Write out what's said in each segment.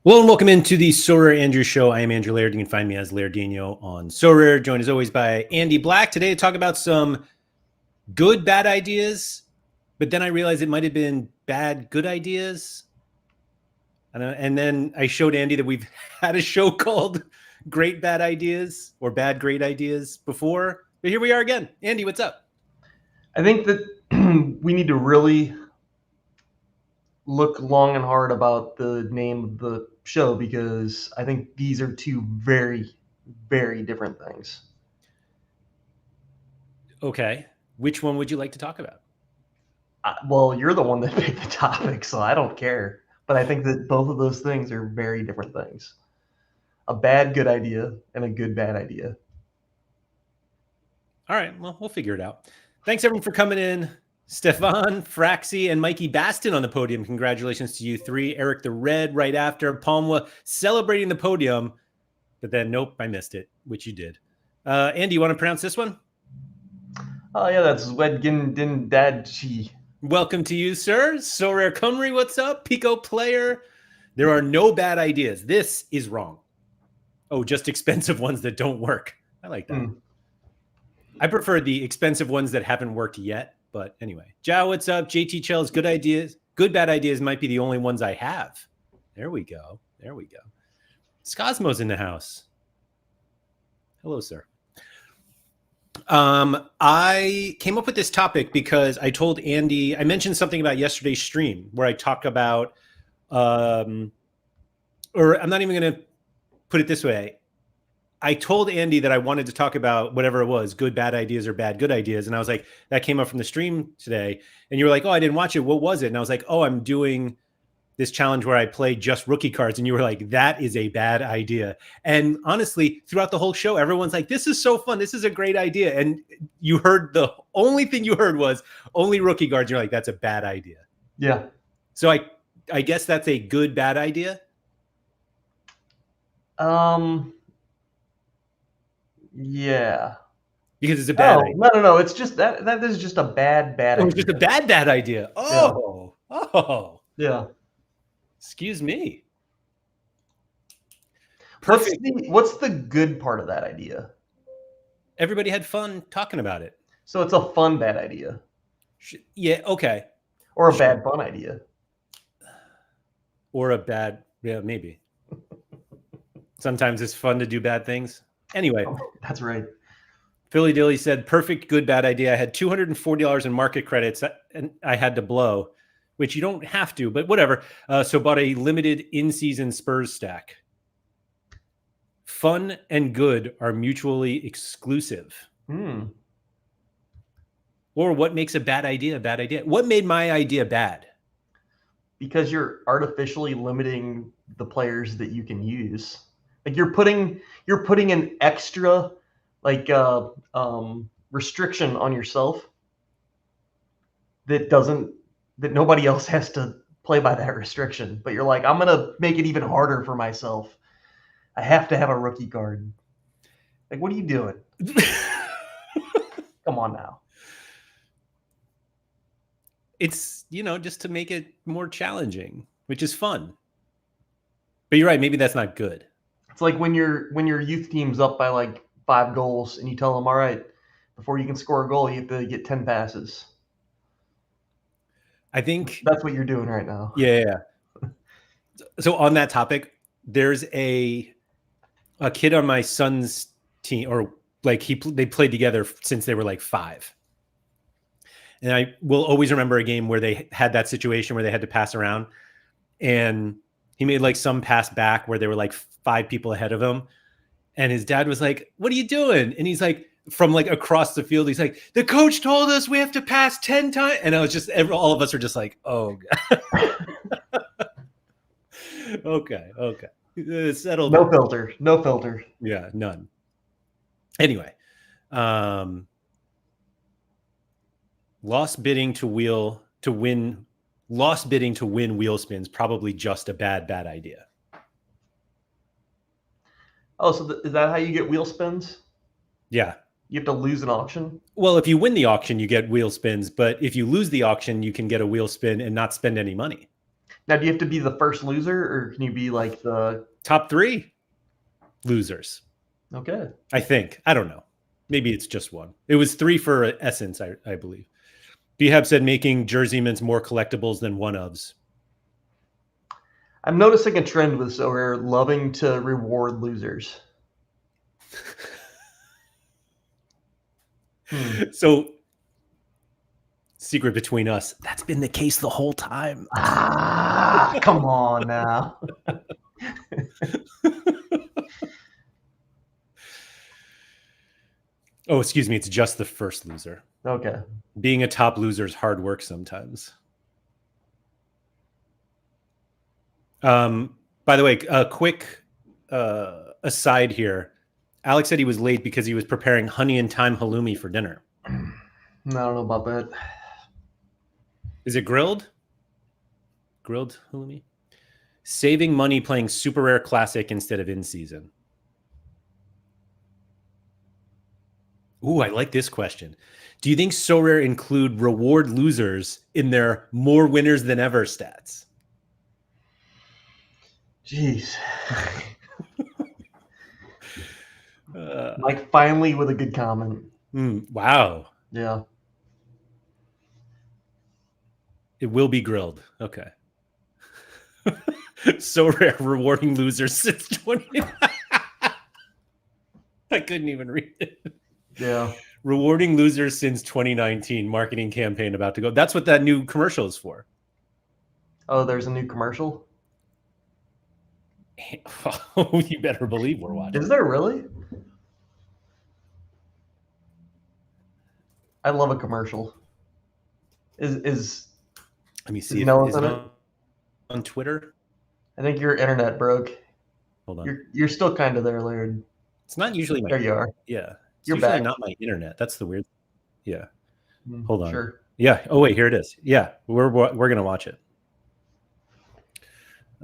Well, and welcome into the SorareAndrews show. I am Andrew Laird. You can find me as Lairdino on Sorare, joined as always by Andy Black. Today to talk about some good, bad ideas, but then I realized it might have been bad, good ideas. And then I showed Andy that we've had a show called Great Bad Ideas or Bad Great Ideas before. But here we are again. Andy, what's up? I think that we need to really look long and hard about the name of the show because I think these are two very, very different things. Okay. Which one would you like to talk about? Well, you're the one that picked the topic, so I don't care. But I think that both of those things are very different things. A bad good idea and a good bad idea. All right. Well, we'll figure it out. Thanks, everyone, for coming in. Stefan, Fraxi, and Mikey Baston on the podium. Congratulations to you three. Eric the Red right after. Palma celebrating the podium. But then, nope, I missed it, which you did. Andy, you want to pronounce this one? Oh, yeah, that's Wedgin Din Dadchi. Welcome to you, sir. Sorare Cymru, what's up? Pico Player. There are no bad ideas. This is wrong. Oh, just expensive ones that don't work. I like that. I prefer the expensive ones that haven't worked yet. But anyway, Jow, what's up? JT Chell's good ideas. Good bad ideas might be the only ones I have. There we go. There we go. Scosmo's in the house. Hello, sir. I came up with this topic because I told Andy, I mentioned something about yesterday's stream where I talk about, or I'm not even going to put it this way. I told Andy that I wanted to talk about whatever it was, good, bad ideas or bad, good ideas. And I was like, that came up from the stream today. And you were like, oh, I didn't watch it. What was it? And I was like, oh, I'm doing this challenge where I play just rookie cards. And you were like, that is a bad idea. And honestly, throughout the whole show, everyone's like, this is so fun. This is a great idea. And you heard the only thing you heard was only rookie cards. You're like, that's a bad idea. Yeah. So I guess that's a good, bad idea. Yeah. Because it's a bad idea. No. It's just that is just a bad idea. It's just a bad idea. Oh, yeah. Oh. Yeah. Excuse me. Perfect. What's the good part of that idea? Everybody had fun talking about it. So it's a fun bad idea. Yeah, okay. Or a bad fun idea. Or a bad, yeah, maybe. Sometimes it's fun to do bad things. Anyway. Oh, that's right. Philly Dilly said, perfect, good, bad idea. I had $240 in market credits and I had to blow, which you don't have to, but whatever. So bought a limited in-season Spurs stack. Fun and good are mutually exclusive. Or what makes a bad idea a bad idea? What made my idea bad? Because you're artificially limiting the players that you can use. Like you're putting an extra restriction on yourself that nobody else has to play by that restriction. But you're like, I'm gonna make it even harder for myself. I have to have a rookie card. Like, what are you doing? Come on now. It's, just to make it more challenging, which is fun. But you're right, maybe that's not good. It's like when your youth team's up by like 5 goals and you tell them, all right, before you can score a goal, you have to get 10 passes. I think that's what you're doing right now. Yeah. So on that topic, there's a kid on my son's team, or like they played together since they were like 5. And I will always remember a game where they had that situation where they had to pass around, and he made like some pass back where there were like 5 people ahead of him. And his dad was like, what are you doing? And he's like, from like across the field, he's like, the coach told us we have to pass 10 times. And I was just, all of us are just like, oh, God. Okay. Settled. No filter. Yeah, none. Anyway, lost bidding to win wheel spins, probably just a bad idea. Oh, so is that how you get wheel spins? Yeah. You have to lose an auction? Well, if you win the auction, you get wheel spins. But if you lose the auction, you can get a wheel spin and not spend any money. Now, do you have to be the first loser, or can you be like the top 3 losers? Okay. I think. I don't know. Maybe it's just one. It was 3 for Essence, I believe. Behab said making jersey mints more collectibles than one-ofs. I'm noticing a trend with Sorare loving to reward losers. So, secret between us, that's been the case the whole time. Come on now. Oh, excuse me. It's just the first loser. Okay. Being a top loser is hard work sometimes. By the way, a quick aside here. Alex said he was late because he was preparing honey and thyme halloumi for dinner. I don't know about that. Is it grilled? Grilled halloumi? Saving money playing Super Rare Classic instead of in season. Ooh, I like this question. Do you think Sorare include reward losers in their more winners than ever stats? Jeez. Like finally with a good comment. Wow. Yeah. It will be grilled. Okay. Sorare rewarding losers since 20. I couldn't even read it. Yeah. Rewarding losers since 2019 marketing campaign about to go. That's what that new commercial is for. Oh, there's a new commercial? Oh, you better believe we're watching. Is there really? I love a commercial. Is Let me see. Is it on Twitter? I think your internet broke. Hold on. You're still kind of there, Laird. It's not usually my. There you are. Yeah. It's You're usually back. not my internet. That's the weird. Yeah. Hold on. Sure. Yeah. Oh wait, here it is. Yeah, we're gonna watch it.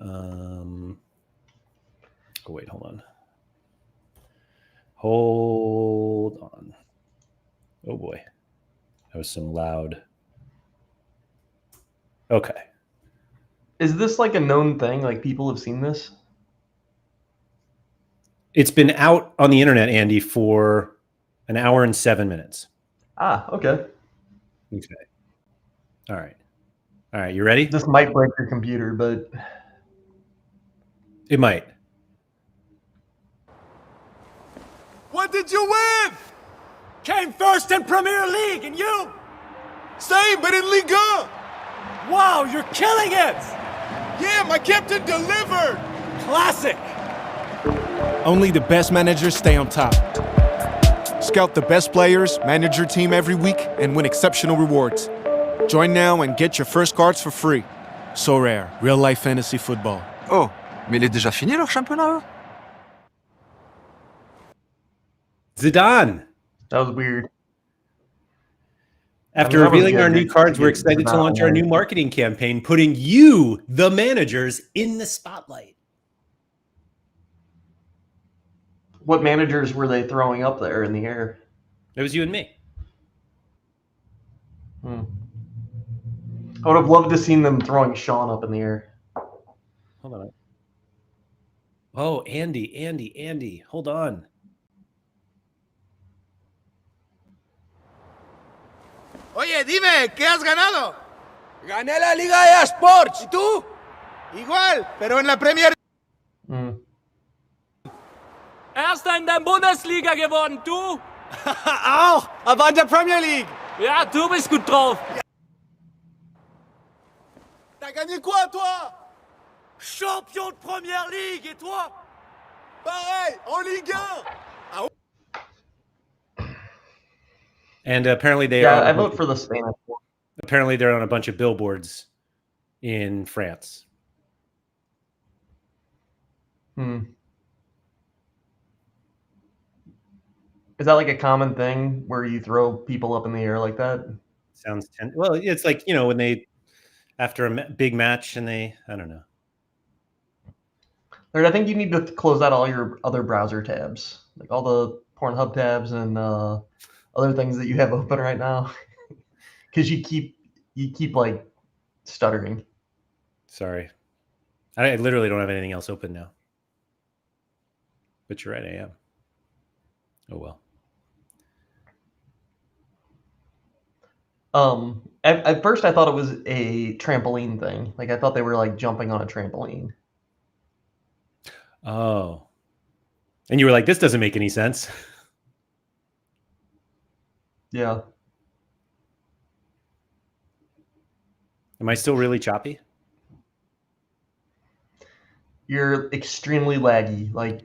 Oh wait, hold on. Hold on. Oh boy, that was some loud. Okay. Is this like a known thing? Like people have seen this? It's been out on the internet, Andy, for an hour and 7 minutes. Okay. Okay. All right. You ready? This might break your computer, but it might. What did you win? Came first in Premier League, and you? Same, but in Liga. Wow, you're killing it! Yeah, my captain delivered. Classic. Only the best managers stay on top. Scout the best players, manage your team every week, and win exceptional rewards. Join now and get your first cards for free. Sorare, real-life fantasy football. Oh, mais il est déjà fini leur championnat? Zidane. That was weird. After revealing our new cards, we're excited to launch our new marketing campaign, putting you, the managers, in the spotlight. What managers were they throwing up there in the air? It was you and me. I would have loved to seen them throwing Sean up in the air. Hold on. Oh, Andy. Hold on. Oye, dime, ¿qué has ganado? Gané la Liga de Sports. ¿Y tú? Igual, pero en la Premier. Erster in der Bundesliga geworden, du? Auch, aber in der Premier League. Ja, du bist gut drauf. T'as gagné quoi, toi? Champion de Première Ligue, et toi? Pareil, en Ligue 1. And apparently they are. I vote for the Spanish one. Apparently they're on a bunch of billboards in France. Is that like a common thing where you throw people up in the air like that? Sounds well. It's like, you know, when they after a big match and I don't know. I think you need to close out all your other browser tabs, like all the Pornhub tabs and other things that you have open right now, because you keep like stuttering. Sorry. I literally don't have anything else open now. But you're right, I am. Oh, well. At first I thought it was a trampoline thing. Like I thought they were like jumping on a trampoline. Oh. And you were like, this doesn't make any sense. Yeah. Am I still really choppy? You're extremely laggy. Like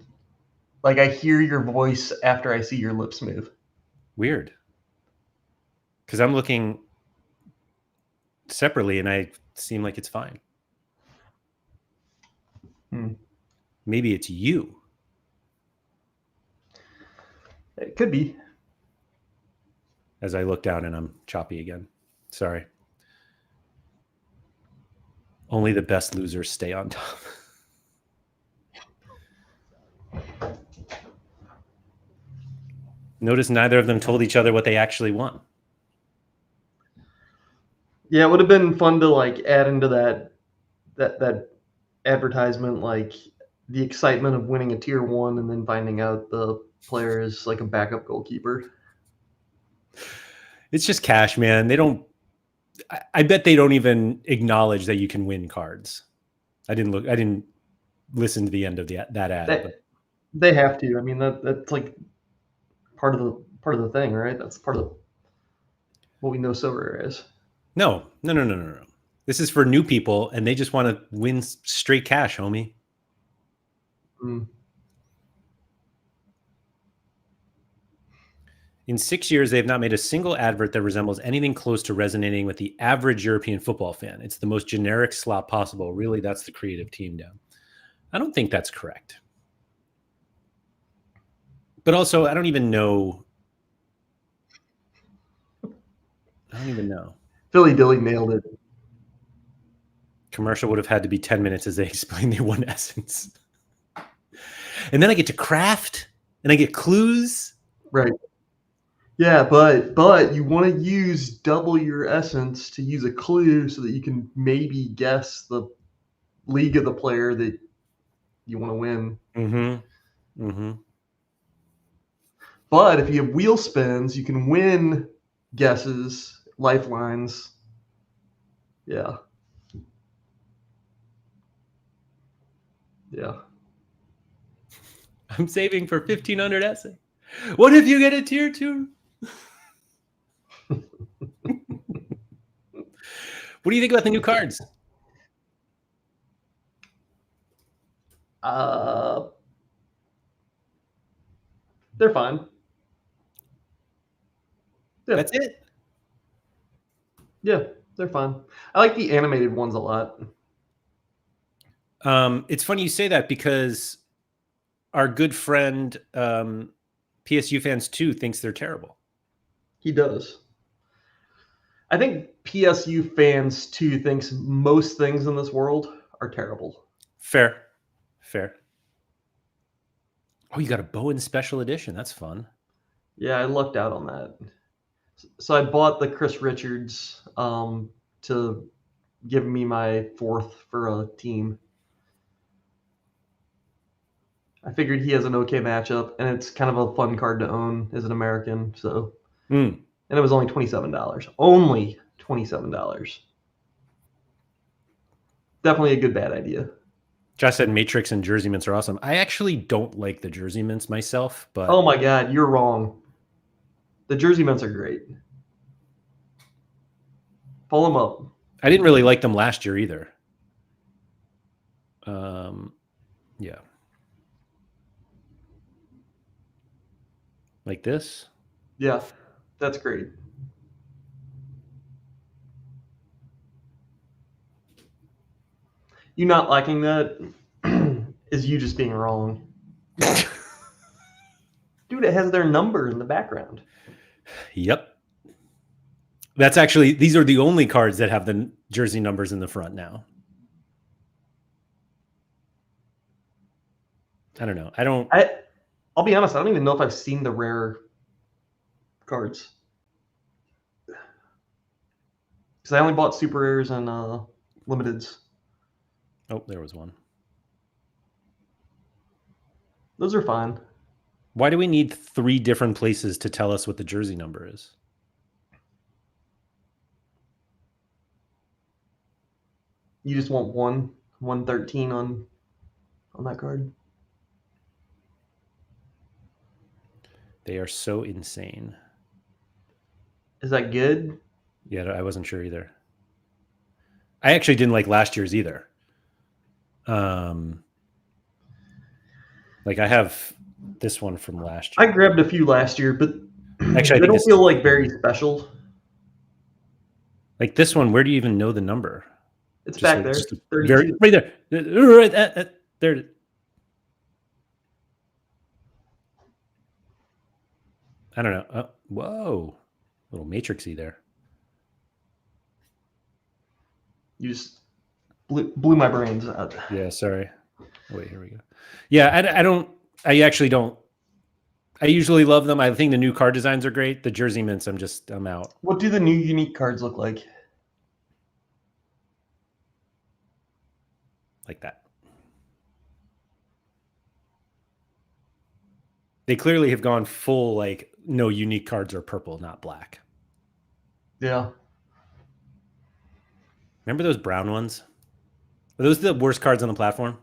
I hear your voice after I see your lips move. Weird. Because I'm looking separately and I seem like it's fine. Maybe it's you. It could be. As I look down and I'm choppy again. Sorry. Only the best losers stay on top. Notice neither of them told each other what they actually won. Yeah, it would have been fun to like add into that advertisement, like the excitement of winning a tier 1 and then finding out the player is like a backup goalkeeper. It's just cash, man. They don't. I bet they don't even acknowledge that you can win cards. I didn't listen to the end of that ad. They have to. I mean, that's like part of the thing, right? That's part of what we know Sorare is. No. This is for new people, and they just want to win straight cash, homie. In 6 years, they have not made a single advert that resembles anything close to resonating with the average European football fan. It's the most generic slop possible. Really, that's the creative team down. I don't think that's correct. But also, I don't even know. Philly Dilly nailed it. Commercial would have had to be 10 minutes as they explain they won Essence. And then I get to craft, and I get clues. Right. Yeah, but you want to use double your essence to use a clue so that you can maybe guess the league of the player that you want to win. But if you have wheel spins, you can win guesses, lifelines. Yeah. I'm saving for 1,500 essay. What if you get a tier 2? What do you think about the new cards? They're fine. Yeah. That's it? Yeah, they're fine. I like the animated ones a lot. It's funny you say that because our good friend PSU Fans 2 thinks they're terrible. He does. I think PSU Fans 2 thinks most things in this world are terrible. Fair. Oh, you got a Bowen special edition. That's fun. Yeah, I lucked out on that. So I bought the Chris Richards to give me my 4th for a team. I figured he has an okay matchup, and it's kind of a fun card to own as an American. So, and it was only $27. Only $27. Definitely a good bad idea. Josh said Matrix and Jersey Mints are awesome. I actually don't like the Jersey Mints myself, but oh my God, you're wrong. The Jersey Mints are great. Pull them up. I didn't really like them last year either. Yeah. Like this? Yeah, that's great. You not liking that is you just being wrong. Dude, it has their number in the background. Yep. That's actually, these are the only cards that have the jersey numbers in the front now. I don't know. I'll be honest, I don't even know if I've seen the rare cards. Because I only bought super rares and limiteds. Oh, there was one. Those are fine. Why do we need 3 different places to tell us what the jersey number is? You just want 113 on that card. They are so insane. Is that good? Yeah, I wasn't sure either. I actually didn't like last year's either. Like I have this one from last year. I grabbed a few last year, but Actually, I they think don't feel like very special. Like this one, where do you even know the number? It's back there. Very, right there. Right there. I don't know. Whoa. A little matrixy there. You just blew my brains out. Yeah, sorry. Wait, here we go. Yeah, I actually don't. I usually love them. I think the new card designs are great. The jersey mints, I'm out. What do the new unique cards look like? Like that. They clearly have gone full, like, no, unique cards are purple, not black. Yeah. Remember those brown ones? Are those the worst cards on the platform?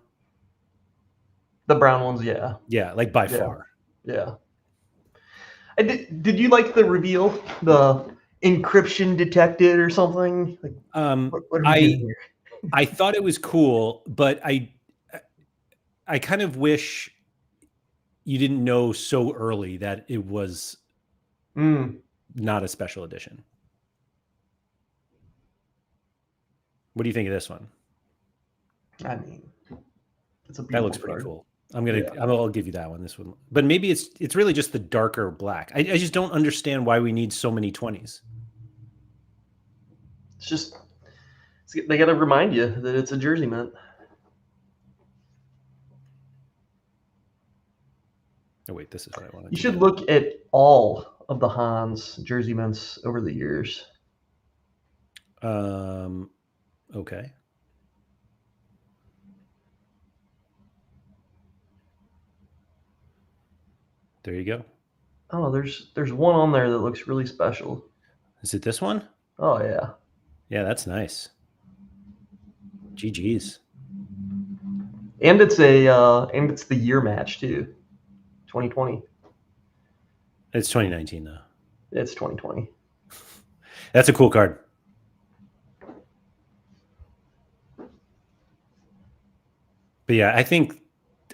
The brown ones, yeah. Yeah, like by far. Yeah. Did you like the reveal? The encryption detected or something? Like, what are we doing here? I thought it was cool, but I kind of wish you didn't know so early that it was not a special edition. What do you think of this one? I mean, it's a that looks pretty cool. I'll give you that one. This one, but maybe it's really just the darker black. I just don't understand why we need so many 20s. It's just they got to remind you that it's a jersey mint. Oh wait, this is what I wanted. You should look at all of the Hans jersey mints over the years. Okay. There you go. Oh, there's one on there that looks really special. Is it this one? Oh yeah. Yeah, that's nice. GG's. And it's the year match too. 2020. It's 2019 though. It's 2020. That's a cool card. But yeah, I think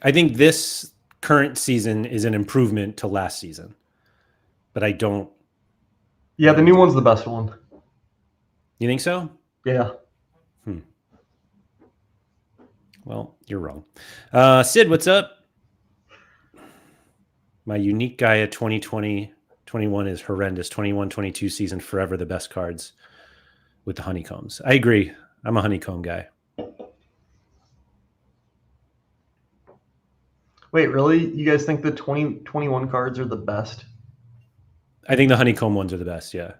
this current season is an improvement to last season. But I don't. Yeah, the new one's the best one. You think so? Yeah. Well, you're wrong. Sid, what's up? My unique Gaia 2020-21 is horrendous. 21-22 season forever the best cards with the honeycombs. I agree. I'm a honeycomb guy. Wait, really? You guys think the 2021 cards are the best? I think the honeycomb ones are the best, yeah.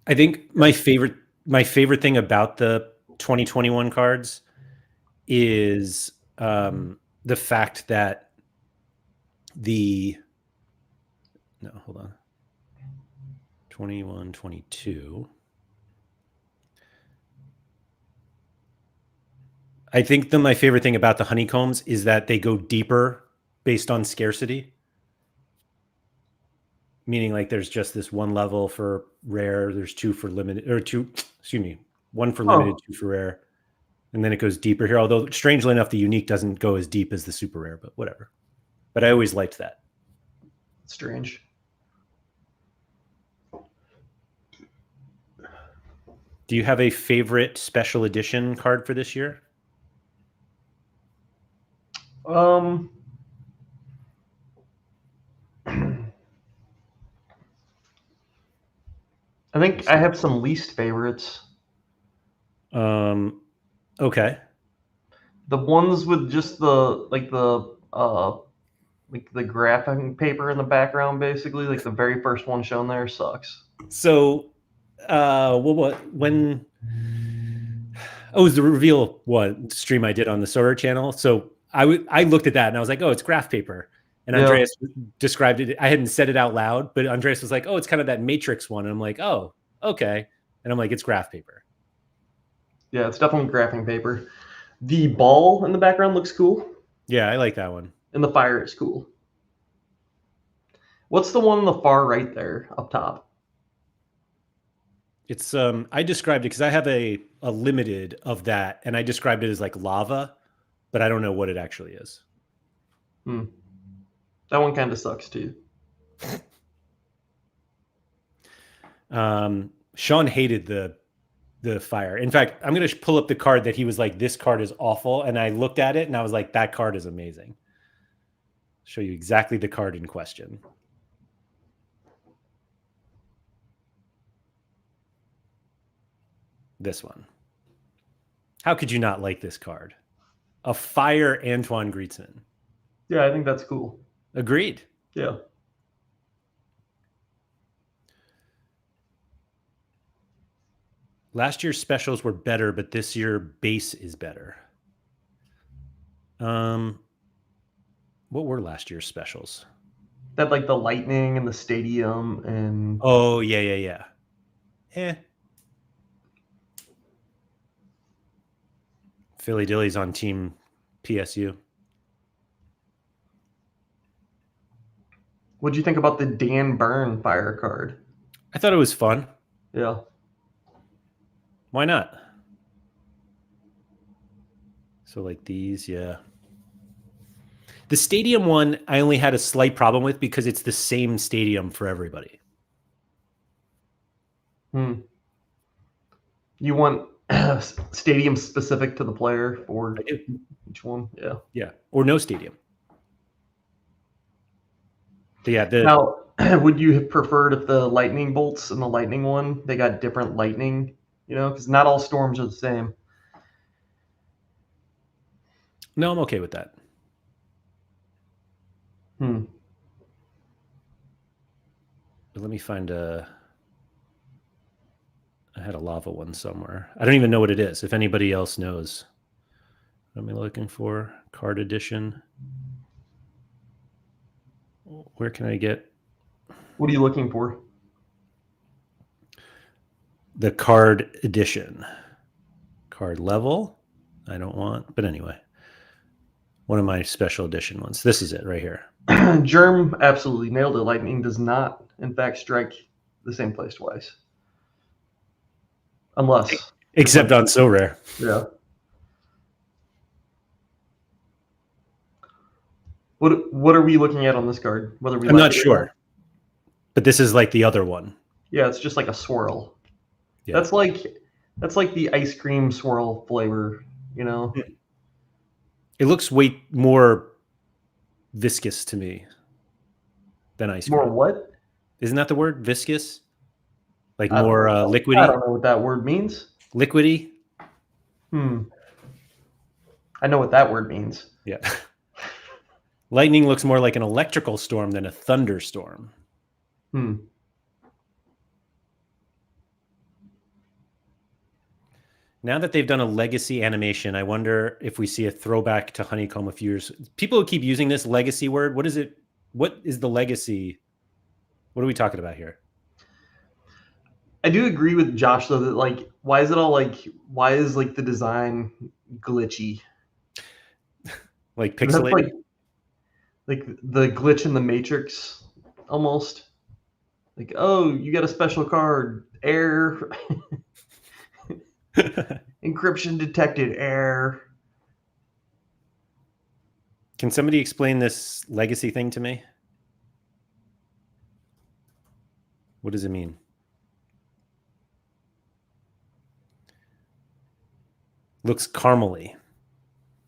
I think my favorite thing about the 2021 cards is the fact that hold on. 21, 22. I think my favorite thing about the honeycombs is that they go deeper based on scarcity. Meaning like there's just this one level for rare, there's two for limited, or one for limited, two for rare. And then it goes deeper here. Although strangely enough, the unique doesn't go as deep as the super rare, but whatever. But I always liked that. Strange. Do you have a favorite special edition card for this year? I think I have some least favorites. Okay. The ones with just the graphing paper in the background, basically, like the very first one shown there, sucks. So when it was the reveal one stream I did on the Sorare channel. So I looked at that and I was like, oh, it's graph paper. And Yeah. Andreas described it. I hadn't said it out loud, but Andreas was like, oh, it's kind of that Matrix one. And I'm like, oh, okay. And I'm like, it's graph paper. Yeah, it's definitely graphing paper. The ball in the background looks cool, Yeah, I like that one. and the fire is cool. What's the one on the far right there, up top? It's I described it because I have a limited of that, and I described it as like lava, but I don't know what it actually is. That one kind of sucks too. Sean hated the fire. In fact, I'm going to pull up the card that he was like, this card is awful. And I looked at it and I was like, that card is amazing. Show you exactly the card in question. This one. How could you not like this card? A fire Antoine Griezmann. Yeah, I think that's cool. Agreed. Yeah. Last year's specials were better, but this year base is better. What were last year's specials? That like the lightning and the stadium and Oh, yeah. Philly Dilly's on team PSU. what'd you think about the Dan Byrne fire card? I thought it was fun. Yeah. Why not? So like these, yeah. The stadium one, I only had a slight problem with because it's the same stadium for everybody. You want stadium specific to the player for each one? Yeah. Yeah, or no stadium. But yeah, Now, would you have preferred if the lightning bolts in the lightning one, they got different lightning, because not all storms are the same. No, I'm okay with that. But let me find I had a lava one somewhere. I don't even know what it is. If anybody else knows. What am I looking for? Card edition. Where can I get? What are you looking for? The card edition. Card level. I don't want, but anyway. One of my special edition ones. This is it right here. Germ absolutely nailed it. Lightning does not, in fact, strike the same place twice. Unless. Except on Sorare. Yeah. What are we looking at on this card? Whether we I'm like not it or sure. But this is like the other one. Yeah, it's just like a swirl. Yeah. That's like the ice cream swirl flavor, It looks way more viscous to me than ice cream. More what? Isn't that the word? Viscous? Like I don't more know. liquidy? I don't know what that word means. Liquidy? I know what that word means. Yeah. Lightning looks more like an electrical storm than a thunderstorm. Now that they've done a legacy animation, I wonder if we see a throwback to Honeycomb a few years. People keep using this legacy word. What is it? What is the legacy? What are we talking about here? I do agree with Josh though that why is the design glitchy? Like pixelated? Like the glitch in the Matrix almost. Like, oh, you got a special card, error. Encryption detected, error. Can somebody explain this legacy thing to me? What does it mean? Looks caramely.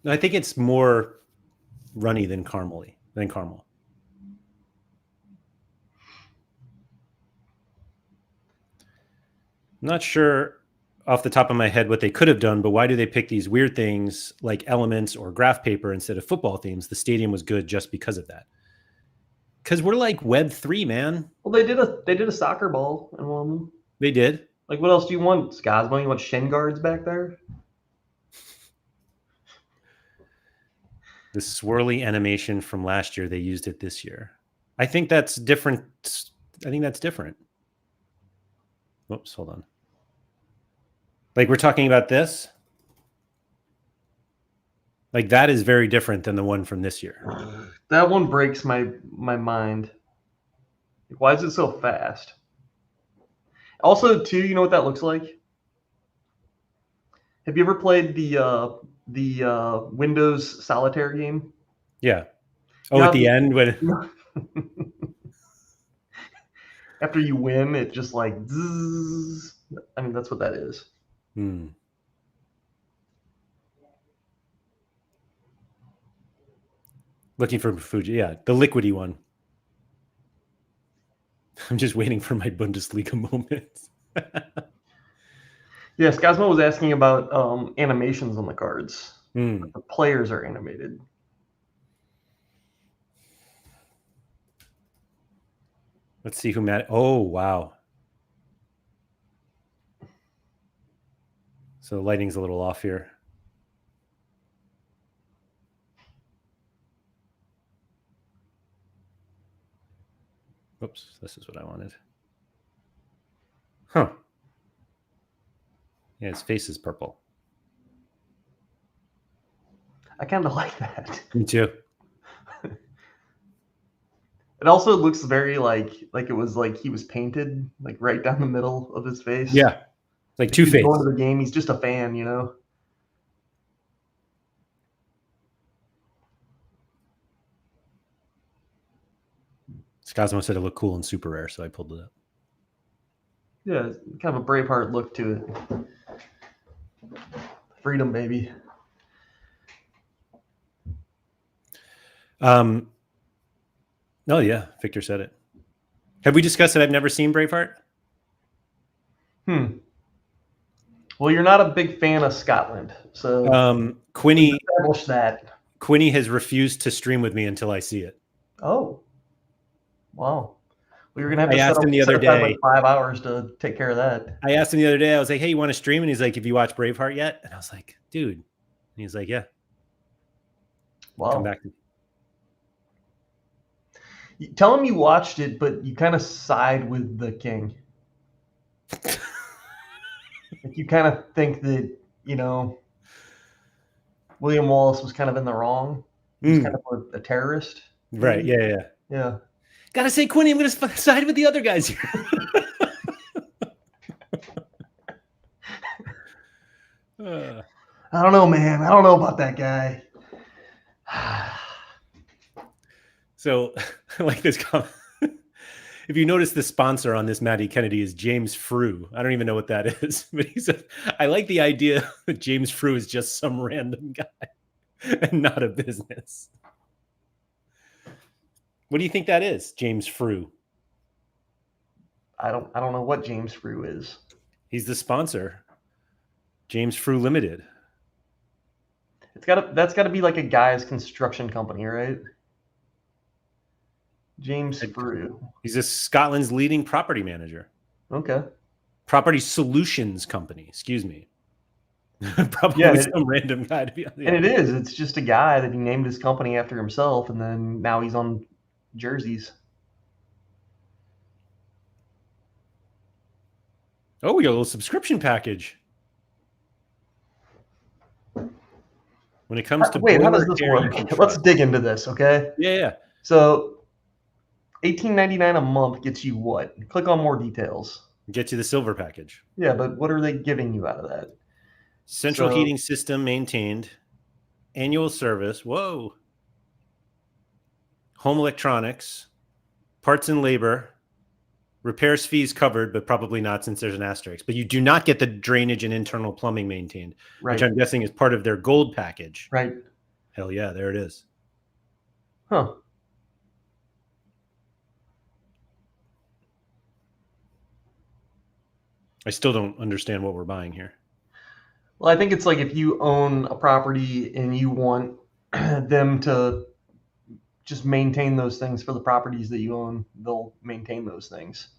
I think it's more runny than caramel. I'm not sure off the top of my head what they could have done, but why do they pick these weird things like elements or graph paper instead of football themes? The stadium was good just because of that. Because we're like Web3, man. Well, they did a soccer ball in one of them. They did. Like, what else do you want, Scosmo? You want shin guards back there? The swirly animation from last year, they used it this year. I think that's different. I think that's different. Whoops, hold on. Like, we're talking about this. Like, that is very different than the one from this year. That one breaks my mind. Why is it so fast? Also, too, you know what that looks like? Have you ever played the Windows Solitaire game? Yeah. Oh, Yeah, at the end when after you win, it just like zzz. I mean, that's what that is. Looking for Fuji, yeah, the liquidy one. I'm just waiting for my Bundesliga moments. Yes, Cosmo was asking about animations on the cards. Mm. The players are animated. Let's see who Matt. Oh, wow. So the lighting's a little off here. Oops, this is what I wanted. Huh. Yeah, his face is purple. I kind of like that. Me too. It also looks very like it was like he was painted like right down the middle of his face. Yeah. Like He's Two-Face. going to the game. He's just a fan, you know. Cosmo said it looked cool and super rare, so I pulled it up. Yeah, it's kind of a Braveheart look to it. Freedom, baby. Oh yeah, Victor said it. Have we discussed that I've never seen Braveheart? Well, you're not a big fan of Scotland, so Quinny establish that. Quinny has refused to stream with me until I see it. Oh, wow. We were gonna have I to asked set, him the set other aside day. like 5 hours to take care of that. I asked him the other day. I was like, "Hey, you want to stream?" And he's like, "Have you watched Braveheart yet?" And I was like, "Dude." And he's like, "Yeah." Wow. Come back to me. Tell him you watched it, but you kind of side with the king. Like you kind of think that, you know, William Wallace was kind of in the wrong. He was kind of a terrorist. Right. Yeah. Yeah. Gotta say, Quinny, I'm going to side with the other guys here. I don't know, man. I don't know about that guy. So, I like this comment. If you notice, the sponsor on this Matty Kennedy is James Frew. I don't even know what that is, but he said, I like the idea that James Frew is just some random guy and not a business. What do you think that is, James Frew? I don't know what James Frew is. He's the sponsor. James Frew Limited. That's gotta be like a guy's construction company, right? James Frew. He's Scotland's leading property manager. Okay. Property solutions company, excuse me. Probably some random guy to be on the And it is. It's just a guy that he named his company after himself, and then now he's on jerseys. Oh, we got a little subscription package. When it comes to wait, how does this work? Let's dig into this, okay? Yeah. So $18.99 a month gets you what? Click on more details. Get you the silver package. Yeah, but what are they giving you out of that? Central heating system maintained. Annual service. Whoa. Home electronics. Parts and labor. Repairs fees covered, but probably not since there's an asterisk. But you do not get the drainage and internal plumbing maintained, right. Which I'm guessing is part of their gold package. Right. Hell yeah, there it is. Huh. I still don't understand what we're buying here. Well, I think it's like if you own a property and you want them to just maintain those things for the properties that you own, they'll maintain those things.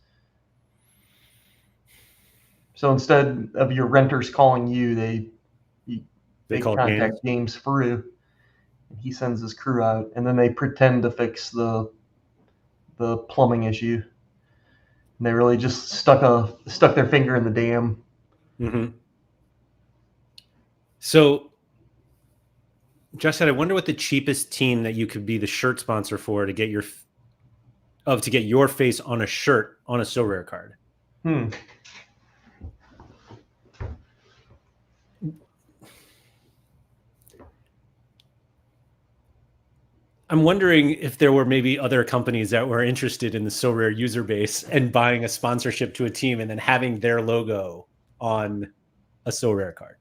So instead of your renters calling you, they call contact James Frew. He sends his crew out, and then they pretend to fix the plumbing issue. And they really just stuck their finger in the dam. Mm-hmm. So, Justin, I wonder what the cheapest team that you could be the shirt sponsor for to get your face on a shirt on a Sorare card. I'm wondering if there were maybe other companies that were interested in the Sorare user base and buying a sponsorship to a team and then having their logo on a Sorare card.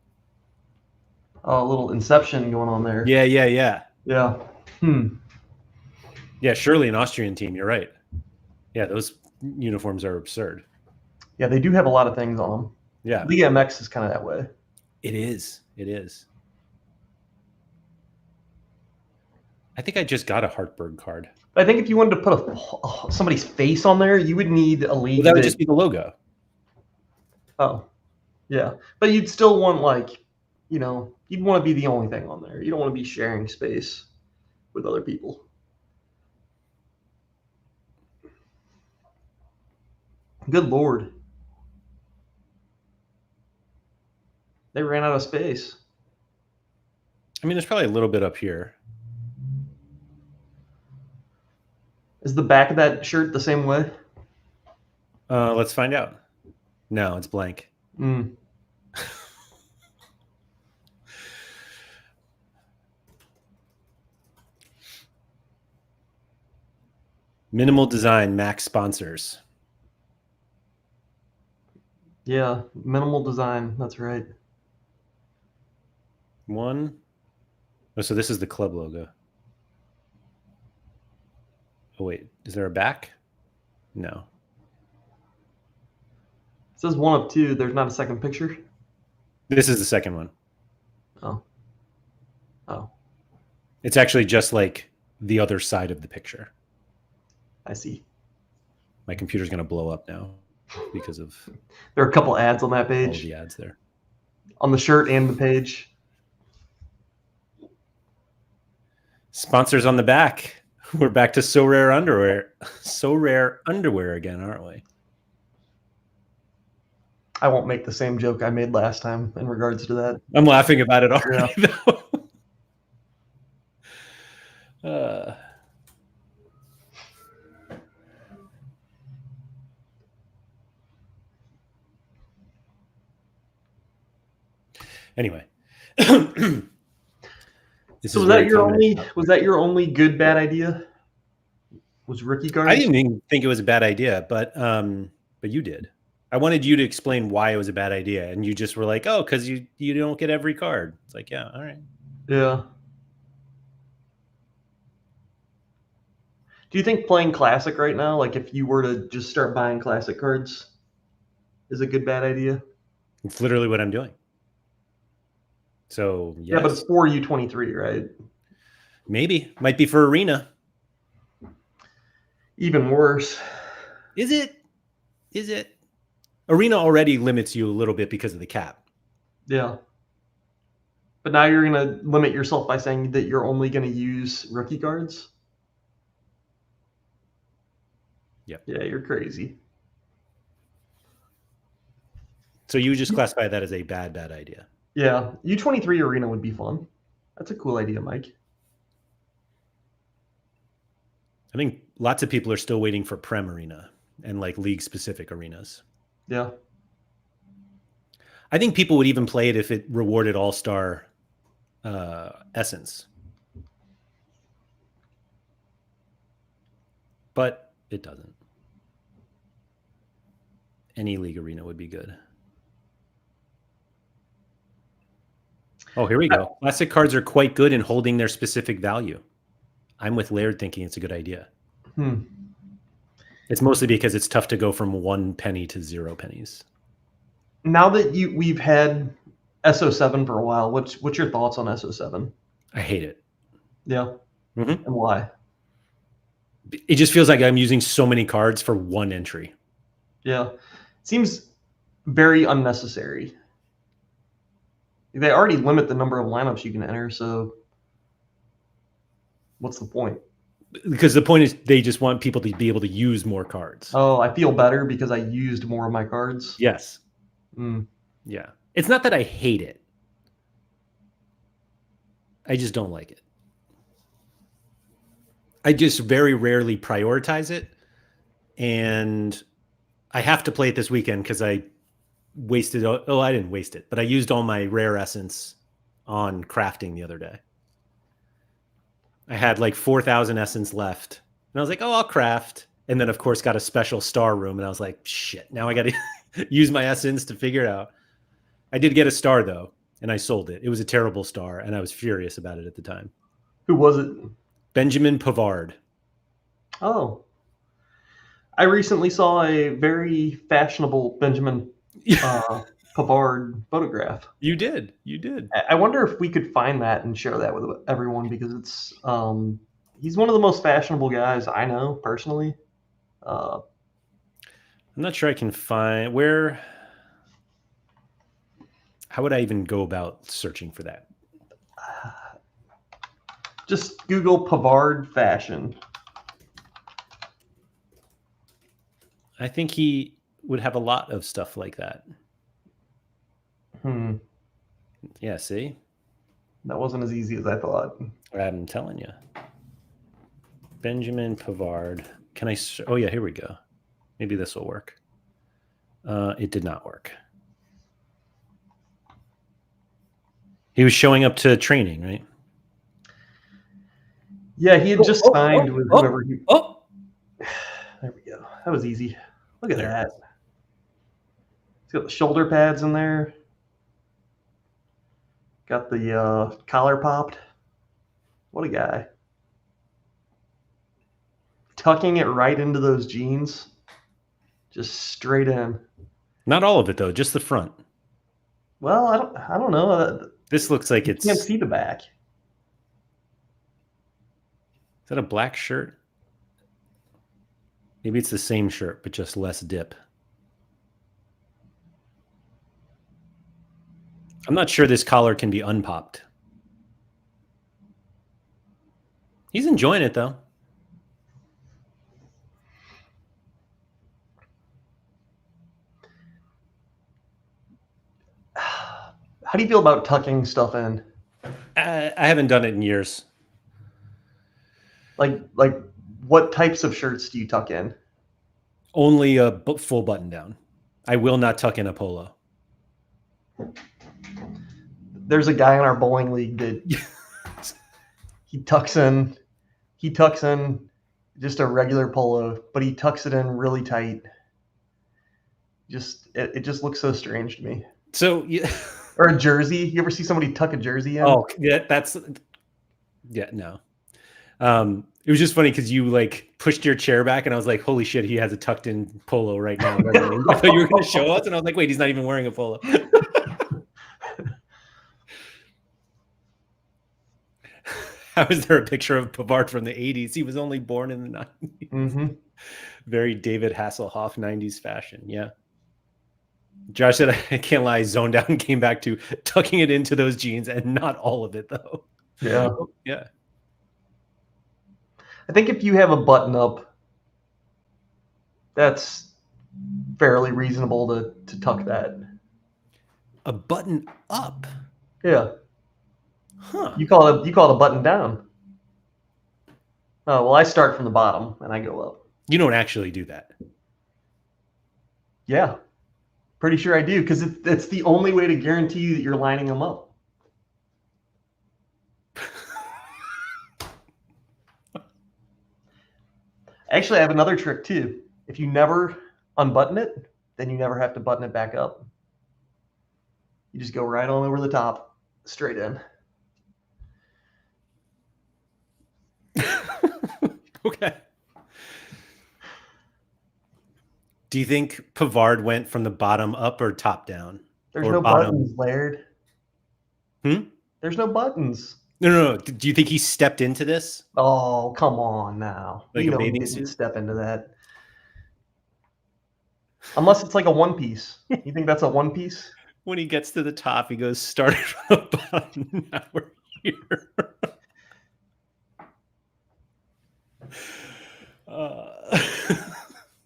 A little Inception going on there. Yeah. Yeah. Yeah, surely an Austrian team. You're right. Yeah, those uniforms are absurd. Yeah, they do have a lot of things on them. Yeah. Liga MX is kind of that way. It is. I think I just got a Hartberg card. I think if you wanted to put somebody's face on there, you would need a league. Well, that would just be the logo. Oh, yeah. But you'd still want, you'd want to be the only thing on there. You don't want to be sharing space with other people. Good Lord. They ran out of space. I mean, there's probably a little bit up here. Is the back of that shirt the same way? Let's find out. No, it's blank. Minimal design, max sponsors. Yeah, minimal design. That's right. One. Oh, so this is the club logo. Oh, wait. Is there a back? No. It says 1 of 2. There's not a second picture. This is the second one. Oh. It's actually just like the other side of the picture. I see. My computer's going to blow up now because of There are a couple ads on that all page. the ads there. On the shirt and the page. Sponsors on the back. We're back to Sorare underwear. Sorare underwear again, aren't we? I won't make the same joke I made last time in regards to that. I'm laughing about it already, though. Anyway. So was that your only good bad idea? Was rookie guards? I didn't even think it was a bad idea, but you did. I wanted you to explain why it was a bad idea, and you just were like, "Oh, because you don't get every card." It's like, yeah, all right. Yeah. Do you think playing Classic right now, like if you were to just start buying Classic cards, is a good bad idea? It's literally what I'm doing. So yes. Yeah, but it's for U23, right? Maybe might be for Arena. Even worse. Is it? Arena already limits you a little bit because of the cap. Yeah. But now you're going to limit yourself by saying that you're only going to use rookie cards? Yep. Yeah, you're crazy. So you just classify that as a bad idea. Yeah. U23 Arena would be fun. That's a cool idea, Mike. I think lots of people are still waiting for Prem Arena and like league-specific arenas. Yeah. I think people would even play it if it rewarded All-Star essence. But it doesn't. Any league arena would be good. Oh, here we go. Classic cards are quite good in holding their specific value. I'm with Laird thinking it's a good idea. It's mostly because it's tough to go from 1 penny to 0 pennies. Now that we've had SO7 for a while, what's your thoughts on SO7? I hate it. Yeah. Mm-hmm. And why? It just feels like I'm using so many cards for one entry. Yeah. Seems very unnecessary. They already limit the number of lineups you can enter, so what's the point? Because the point is they just want people to be able to use more cards. Oh, I feel better because I used more of my cards. Yes. Mm. Yeah. It's not that I hate it. I just don't like it. I just very rarely prioritize it. And I have to play it this weekend because I wasted. Oh, I didn't waste it, but I used all my rare essence on crafting the other day. I had like 4,000 essence left. And I was like, oh, I'll craft. And then, of course, got a special star room. And I was like, shit, now I got to use my essence to figure it out. I did get a star, though, and I sold it. It was a terrible star, and I was furious about it at the time. Who was it? Benjamin Pavard. Oh. I recently saw a very fashionable Benjamin Pavard photograph. You did. You did. I wonder if we could find that and share that with everyone, because it's he's one of the most fashionable guys I know personally. I'm not sure I can find where. How would I even go about searching for that? Just Google Pavard fashion. I think he would have a lot of stuff like that. Yeah, see? That wasn't as easy as I thought. I'm telling you. Benjamin Pavard. Can I? Oh, yeah, here we go. Maybe this will work. It did not work. He was showing up to training, right? Yeah, he had just signed with whoever he... Oh! There we go. That was easy. Look at There. that. He's got the shoulder pads in there. Got the collar popped. What a guy. Tucking it right into those jeans. Just straight in. Not all of it, though. Just the front. Well, I don't know. This looks like You it's... can't see the back. Is that a black shirt? Maybe it's the same shirt, but just less dip. I'm not sure this collar can be unpopped. He's enjoying it, though. How do you feel about tucking stuff in? I haven't done it in years. Like what types of shirts do you tuck in? Only a full button down. I will not tuck in a polo. There's a guy in our bowling league that he tucks in just a regular polo, but he tucks it in really tight. It just looks so strange to me. So yeah. Or a jersey. You ever see somebody tuck a jersey in? Oh, yeah, no. It was just funny because you like pushed your chair back, and I was like, "Holy shit, he has a tucked in polo right now." I thought you were going to show us, and I was like, "Wait, he's not even wearing a polo." How is there a picture of Pavard from the 80s? He was only born in the 90s. Mm-hmm. Very David Hasselhoff 90s fashion. Yeah. Josh said, I can't lie, zoned out and came back to tucking it into those jeans, and not all of it, though. Yeah. Yeah. I think if you have a button up, that's fairly reasonable to tuck that. A button up? Yeah. Huh. You call it a button down. Oh, well, I start from the bottom and I go up. You don't actually do that. Yeah. Pretty sure I do, because it's the only way to guarantee that you're lining them up. Actually, I have another trick too. If you never unbutton it, then you never have to button it back up. You just go right on over the top, straight in. Okay. Do you think Pavard went from the bottom up or top down? There's Or no bottom? buttons, Laird. There's no buttons. No. Do you think he stepped into this? Oh, come on now. Like you a know he bathing didn't suit? step into that. Unless it's like a one piece. You think that's a one piece? When he gets to the top, he goes, started from the bottom. Now we're here.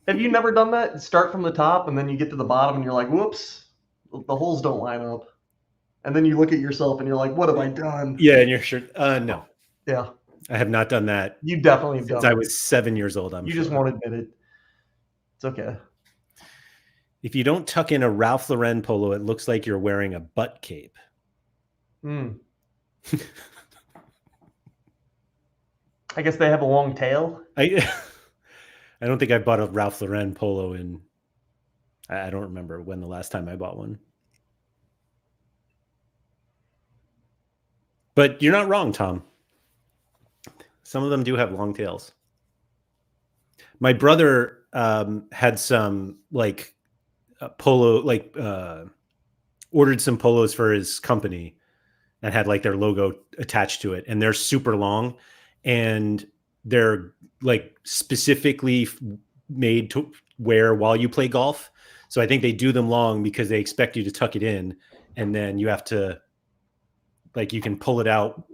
Have you never done that? Start from the top and then you get to the bottom and you're like, whoops, the holes don't line up. And then you look at yourself and you're like, what have I done? Yeah, and your shirt. No, Yeah, I have not done that you definitely have since done I it. was 7 years old. You just won't admit it. It's okay. If you don't tuck in a Ralph Lauren polo, it looks like you're wearing a butt cape. I guess they have a long tail. I don't think I bought a Ralph Lauren polo in. I don't remember when the last time I bought one. But you're not wrong, Tom. Some of them do have long tails. My brother had some polo, ordered some polos for his company and had like their logo attached to it. And they're super long and they're like specifically made to wear while you play golf. So I think they do them long because they expect you to tuck it in and then you have to, like, you can pull it out,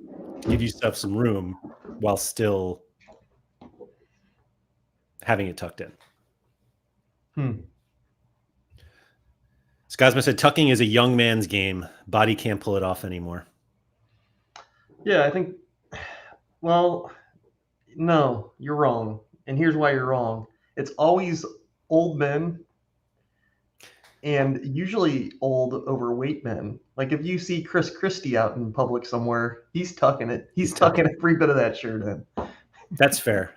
give yourself some room while still having it tucked in. Scosma said, tucking is a young man's game. Body can't pull it off anymore. Yeah, I think, well, no, you're wrong. And here's why you're wrong. It's always old men and usually old, overweight men. Like if you see Chris Christie out in public somewhere, he's tucking it. He's tucking every bit of that shirt in. That's fair.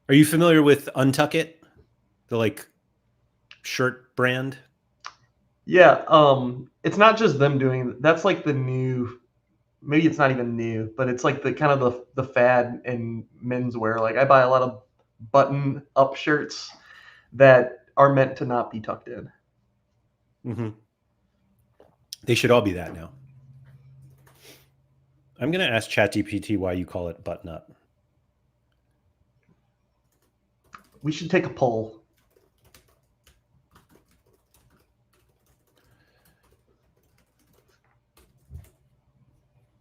Are you familiar with Untuck It? The like shirt brand? Yeah, it's not just them doing that's like the new, maybe it's not even new, but it's like the kind of the fad in menswear. Like I buy a lot of button up shirts that are meant to not be tucked in. Mm-hmm. They should all be that now. I'm going to ask ChatGPT why you call it button up. We should take a poll.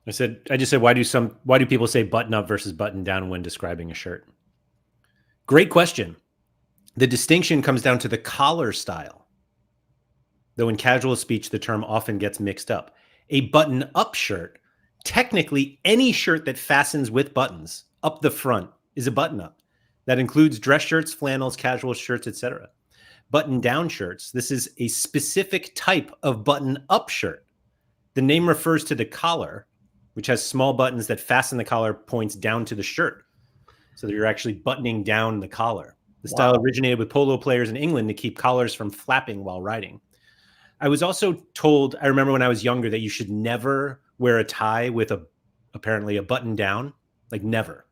I just said, why do people say button up versus button down when describing a shirt? Great question. The distinction comes down to the collar style. Though in casual speech, the term often gets mixed up. A button-up shirt, technically any shirt that fastens with buttons up the front is a button-up. That includes dress shirts, flannels, casual shirts, etc. Button-down shirts, this is a specific type of button-up shirt. The name refers to the collar, which has small buttons that fasten the collar points down to the shirt. So that you're actually buttoning down the collar. The style originated with polo players in England to keep collars from flapping while riding. I was also told, I remember when I was younger, that you should never wear a tie with apparently a button down, like never.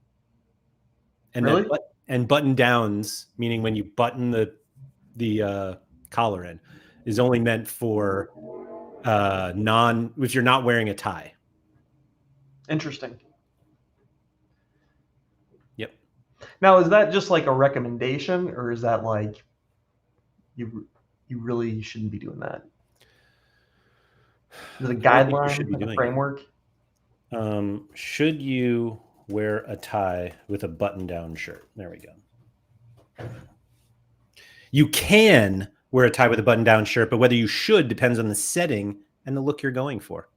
And really? And button downs, meaning when you button the collar in, is only meant for if you're not wearing a tie. Interesting. Yep. Now, is that just like a recommendation, or is that like you really shouldn't be doing that? Is it a guideline, like a framework? Should you wear a tie with a button-down shirt? There we go. You can wear a tie with a button-down shirt, but whether you should depends on the setting and the look you're going for.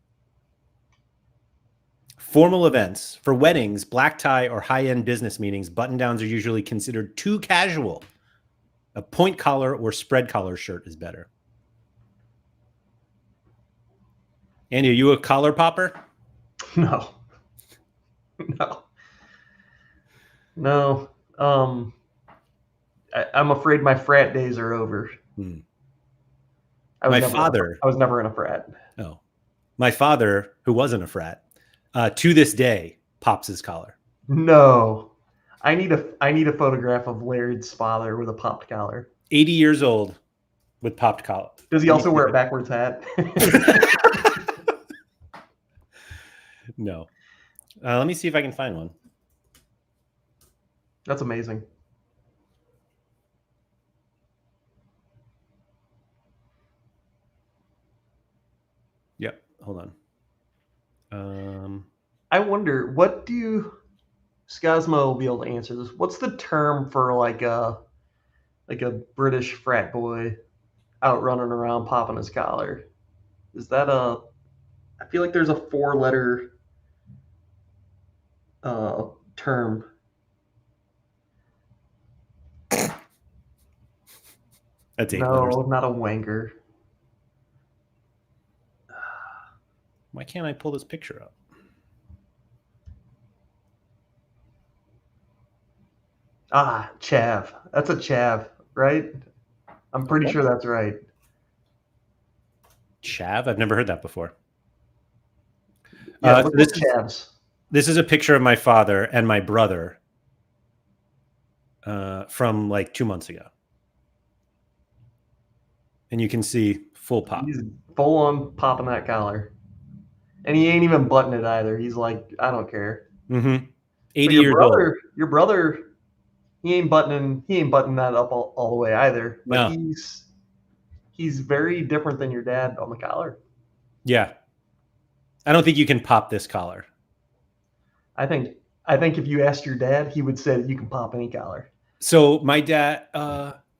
Formal events. For weddings, black tie, or high-end business meetings, button-downs are usually considered too casual. A point collar or spread collar shirt is better. Andy, are you a collar popper? No. I'm afraid my frat days are over. I was never in a frat. Oh, my father, who wasn't a frat, to this day pops his collar. No, I need a photograph of Laird's father with a popped collar. 80 years old with popped collar. Does he also wear a backwards hat? No. Let me see if I can find one. That's amazing. Hold on. I wonder, what do you... Scosmo will be able to answer this. What's the term for like a British frat boy out running around popping his collar? Is that a... I feel like there's a 4-letter term. That's 8 letters. No, not a wanker. Why can't I pull this picture up? Chav. That's a chav, right? I'm pretty sure that's right. Chav? I've never heard that before. Yeah, look at chavs. This is a picture of my father and my brother from like 2 months ago. And you can see full pop. He's full on popping that collar. And he ain't even buttoning it either. He's like, I don't care. 80 years old. Your brother, he ain't buttoning that up all the way either. But No. he's very different than your dad on the collar. Yeah. I don't think you can pop this collar. I think if you asked your dad, he would say that you can pop any collar. So my dad,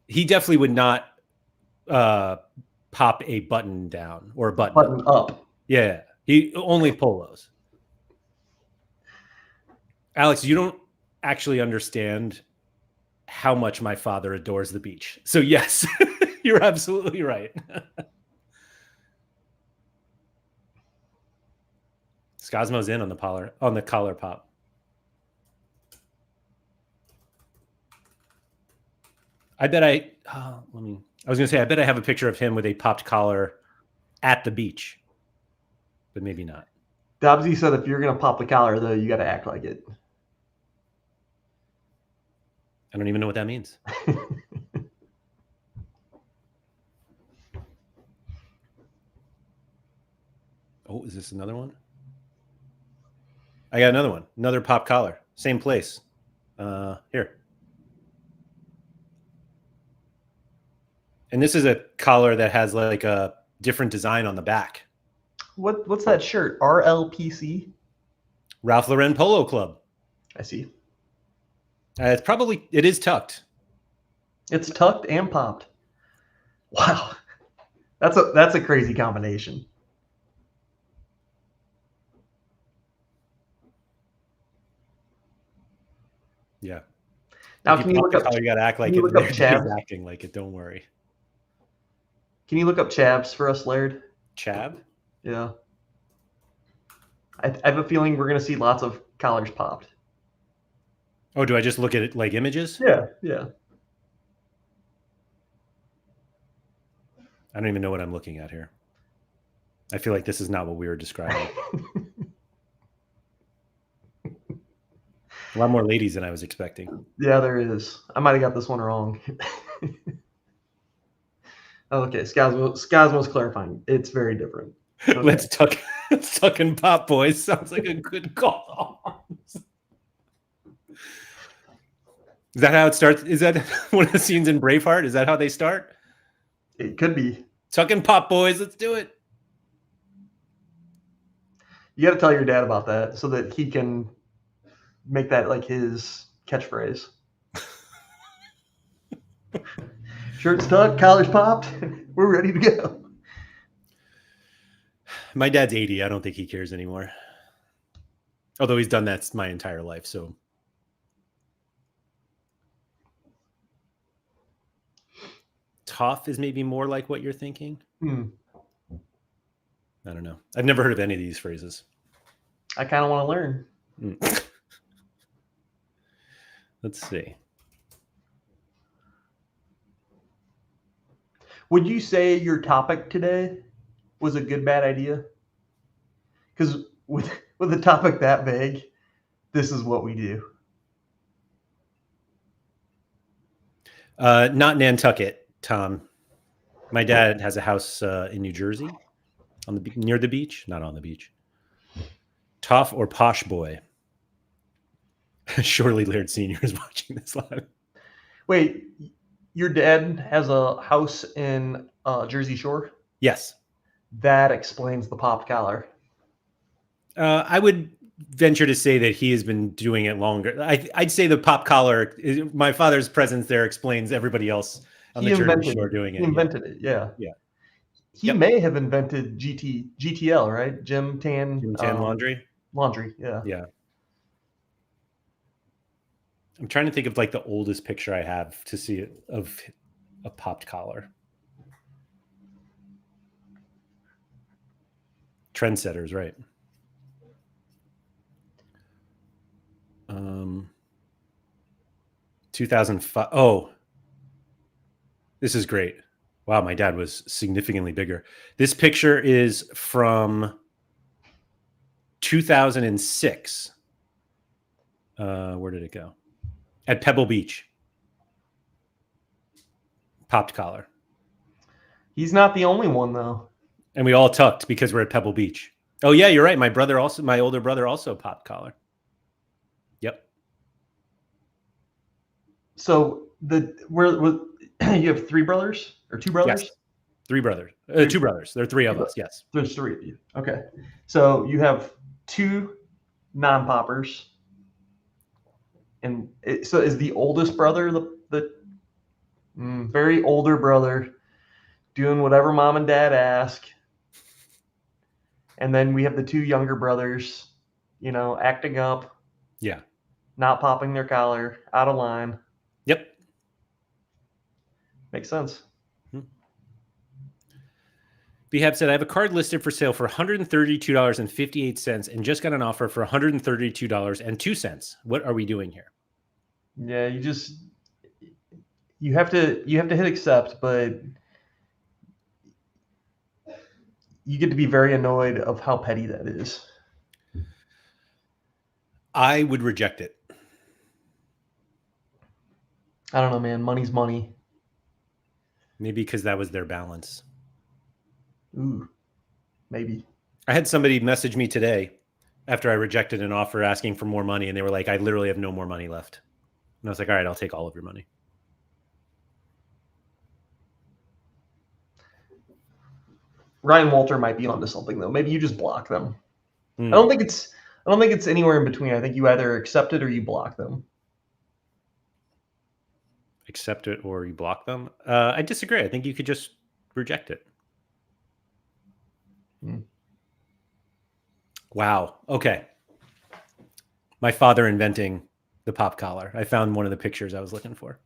he definitely would not pop a button down or a button up. Yeah. He only polos. Alex, you don't actually understand how much my father adores the beach. So yes, you're absolutely right. Scosmo's in on the collar pop. I bet I was going to say, I bet I have a picture of him with a popped collar at the beach, but maybe not. Dobbsy said if you're going to pop the collar, though, you got to act like it. I don't even know what that means. Oh, is this another one? I got another one. Another pop collar. Same place. Here. And this is a collar that has like a different design on the back. What's that shirt? RLPC? Ralph Lauren Polo Club. I see. It is tucked. It's tucked and popped. Wow. That's a crazy combination. Yeah. Now, can you look up? You got to act like it. He's acting like it. Don't worry. Can you look up chavs for us, Laird? Chav? Yeah. I have a feeling we're going to see lots of collars popped. Oh, do I just look at it like images? Yeah. I don't even know what I'm looking at here. I feel like this is not what we were describing. A lot more ladies than I was expecting. Yeah, there is. I might have got this one wrong. Okay, Scosmo's clarifying. It's very different. Okay. Let's tuck and pop, boys. Sounds like a good call. Is that how it starts? Is that one of the scenes in Braveheart? Is that how they start? It could be. Tuck and pop, boys. Let's do it. You got to tell your dad about that so that he can make that like his catchphrase. Shirts tucked, collars popped. We're ready to go. My dad's 80. I don't think he cares anymore. Although he's done that my entire life, so. Toff is maybe more like what you're thinking. I don't know. I've never heard of any of these phrases. I kind of want to learn. Let's see. Would you say your topic today was a good, bad idea? Because with a topic that vague, this is what we do. Not Nantucket, Tom. My dad has a house in New Jersey, near the beach, not on the beach. Toff or posh boy? Surely Laird Sr. is watching this live. Wait, your dad has a house in Jersey Shore? Yes. That explains the popped collar. I would venture to say that he has been doing it longer. I'd say the pop collar, my father's presence there explains everybody else on the Jersey Shore doing it. He invented it, yeah. Yeah. He Yep. may have invented GTL, right? Gym Tan Laundry. Laundry, yeah. Yeah. I'm trying to think of like the oldest picture I have to see it of a popped collar. Trendsetters, right? 2005. Oh, this is great. Wow, my dad was significantly bigger. This picture is from 2006. Where did it go? At Pebble Beach. Popped collar. He's not the only one though. And we all tucked because we're at Pebble Beach. Oh yeah, you're right. My older brother also popped collar. Yep. So you have 3 brothers or 2 brothers? Yes. 3 brothers. 2 brothers. There are 3 of us. Yes. There's 3 of you. Okay. So you have 2 non-poppers. And so is the oldest brother the very older brother doing whatever mom and dad ask. And then we have the 2 younger brothers, acting up. Yeah. Not popping their collar, out of line. Yep. Makes sense. Behab said, I have a card listed for sale for $132.58 and just got an offer for $132.02. What are we doing here? Yeah, you have to hit accept, but you get to be very annoyed of how petty that is. I would reject it. I don't know, man. Money's money. Maybe because that was their balance. Ooh, maybe. I had somebody message me today after I rejected an offer asking for more money, and they were like, I literally have no more money left. And I was like, all right, I'll take all of your money. Ryan Walter might be onto something though. Maybe you just block them. Mm. I don't think it's anywhere in between. I think you either accept it or you block them. Accept it or you block them? I disagree. I think you could just reject it. Wow. Okay. My father inventing the pop collar. I found one of the pictures I was looking for.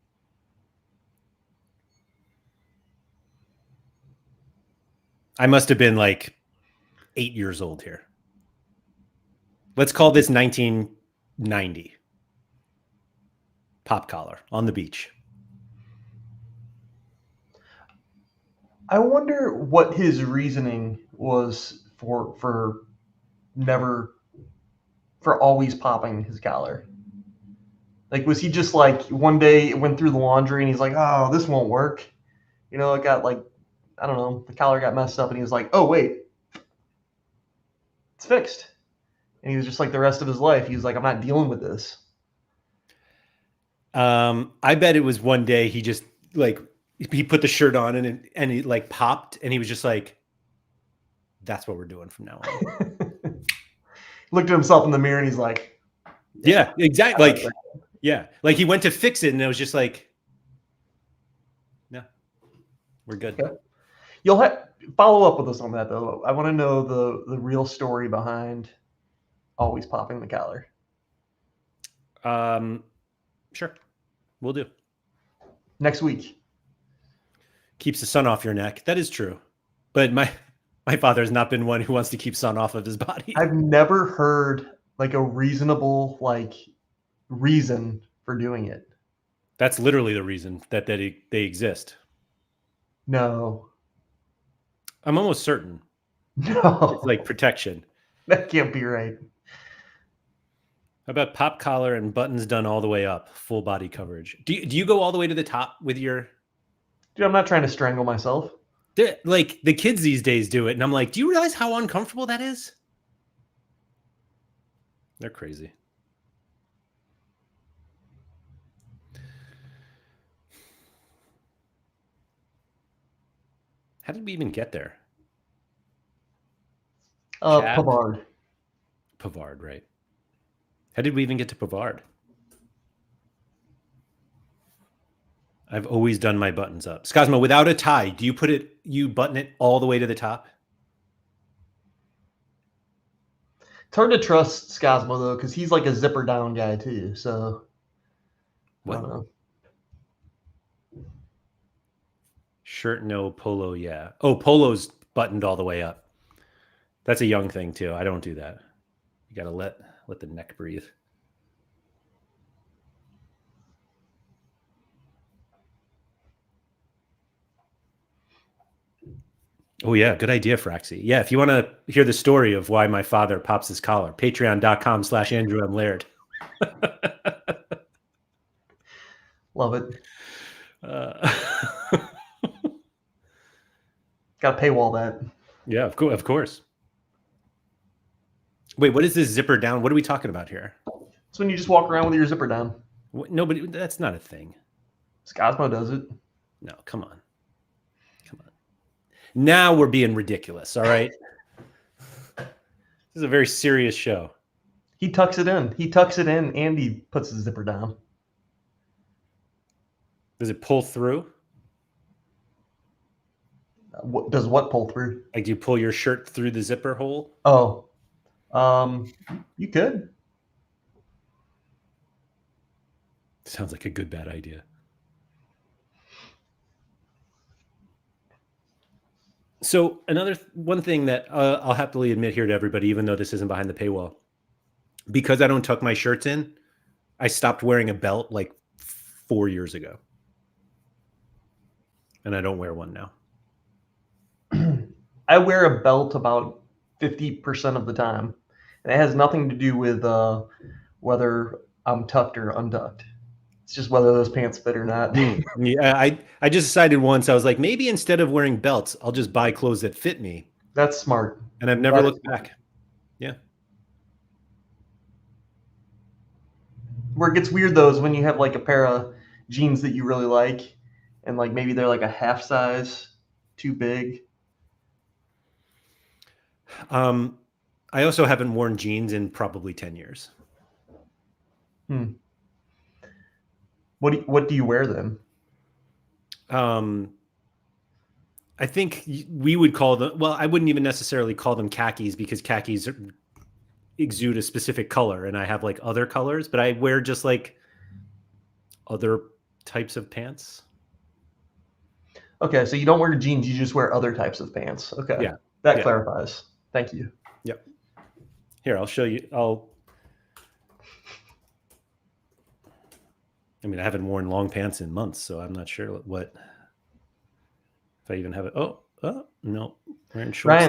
I must have been like 8 years old here. Let's call this 1990. Pop collar on the beach. I wonder what his reasoning was for always popping his collar. Like, was he just like one day it went through the laundry and he's like, oh, this won't work. It got like, I don't know, the collar got messed up and he was like, oh, wait, it's fixed. And he was just like the rest of his life. He was like, I'm not dealing with this. I bet it was one day he just like, he put the shirt on and he like popped and he was just like, that's what we're doing from now on. Looked at himself in the mirror and he's like, yeah, exactly. Like, yeah. Like he went to fix it and it was just like, no, we're good. Okay. You'll have follow up with us on that though. I want to know the real story behind always popping the collar. Sure. We'll do. Next week. Keeps the sun off your neck. That is true. But my father has not been one who wants to keep sun off of his body. I've never heard like a reasonable reason for doing it. That's literally the reason that they exist. No. I'm almost certain. No. It's like protection. That can't be right. How about pop collar and buttons done all the way up, full body coverage? Do you go all the way to the top with your... Dude, I'm not trying to strangle myself. Like the kids these days do it. And I'm like, do you realize how uncomfortable that is? They're crazy. How did we even get there? Pavard. Pavard, right? How did we even get to Pavard? I've always done my buttons up. Scosmo, without a tie, do you button it all the way to the top? It's hard to trust Scosmo though, because he's like a zipper down guy too. So I don't know. Shirt no, polo yeah. Oh, polo's buttoned all the way up. That's a young thing too. I don't do that. You gotta let the neck breathe. Oh yeah, good idea, Fraxy. Yeah, if you want to hear the story of why my father pops his collar, patreon.com/Andrew M. Laird. Love it. Got to paywall that. Yeah, of course. Wait, what is this zipper down? What are we talking about here? It's when you just walk around with your zipper down. Nobody, that's not a thing. Scosmo does it. No, come on. Now we're being ridiculous, all right? This is a very serious show. He tucks it in. And he puts the zipper down. Does it pull through? Does what pull through? Like, do you pull your shirt through the zipper hole? Oh, you could. Sounds like a good bad idea. So one thing that I'll happily admit here to everybody, even though this isn't behind the paywall, because I don't tuck my shirts in, I stopped wearing a belt like 4 years ago. And I don't wear one now. I wear a belt about 50% of the time. And it has nothing to do with whether I'm tucked or untucked. It's just whether those pants fit or not. Yeah, I just decided once, I was like, maybe instead of wearing belts, I'll just buy clothes that fit me. That's smart. And I've never looked back. Yeah. Where it gets weird though is when you have like a pair of jeans that you really like, and like maybe they're like a half size too big. I also haven't worn jeans in probably 10 years. What do you wear then? I think we would call them, well, I wouldn't even necessarily call them khakis because khakis exude a specific color and I have like other colors, but I wear just like other types of pants. Okay, so you don't wear jeans, you just wear other types of pants. Okay. Yeah. That clarifies. Thank you. Yep. Here, I'll show you. I mean, I haven't worn long pants in months, so I'm not sure if I even have it. Oh, no. Wearing shorts.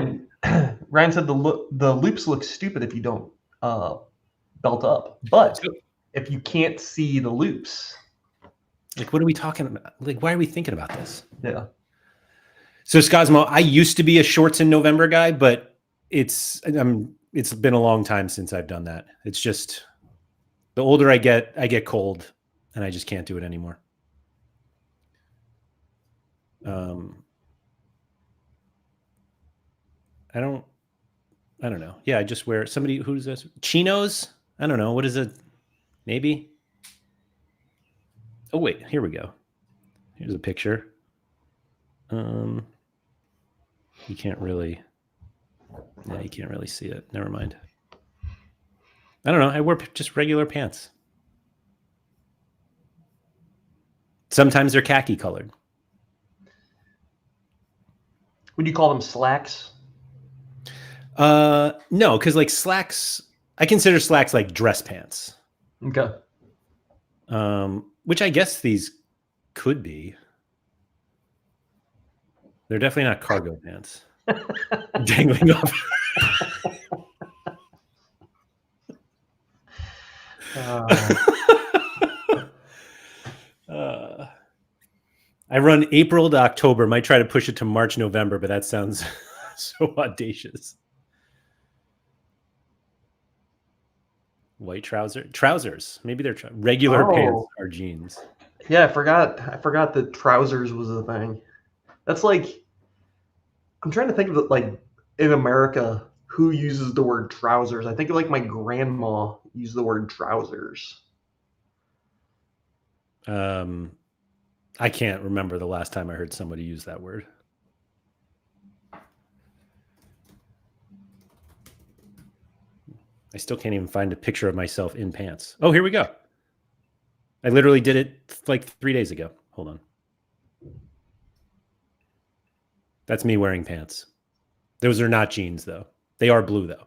Ryan said the loops look stupid if you don't belt up. But if you can't see the loops. Like, what are we talking about? Like, why are we thinking about this? Yeah. So, Scosmo, I used to be a shorts in November guy, but it's been a long time since I've done that. It's just the older I get cold, and I just can't do it anymore. I don't know. Yeah, I just wear who's this? Chinos? I don't know. What is it? Maybe. Oh wait, here we go. Here's a picture. You can't really see it. Never mind. I don't know. I wear just regular pants. Sometimes they're khaki colored. Would you call them slacks? No, because like slacks, I consider slacks like dress pants. Okay. Which I guess these could be. They're definitely not cargo pants. Dangling off. I run April to October. Might try to push it to March, November, but that sounds so audacious. White trousers. Maybe they're regular pants are jeans. Yeah, I forgot that trousers was a thing. That's like, I'm trying to think of it like in America, who uses the word trousers. I think like my grandma used the word trousers. I can't remember the last time I heard somebody use that word. I still can't even find a picture of myself in pants. Oh, here we go. I literally did it like 3 days ago. Hold on. That's me wearing pants. Those are not jeans, though. They are blue, though.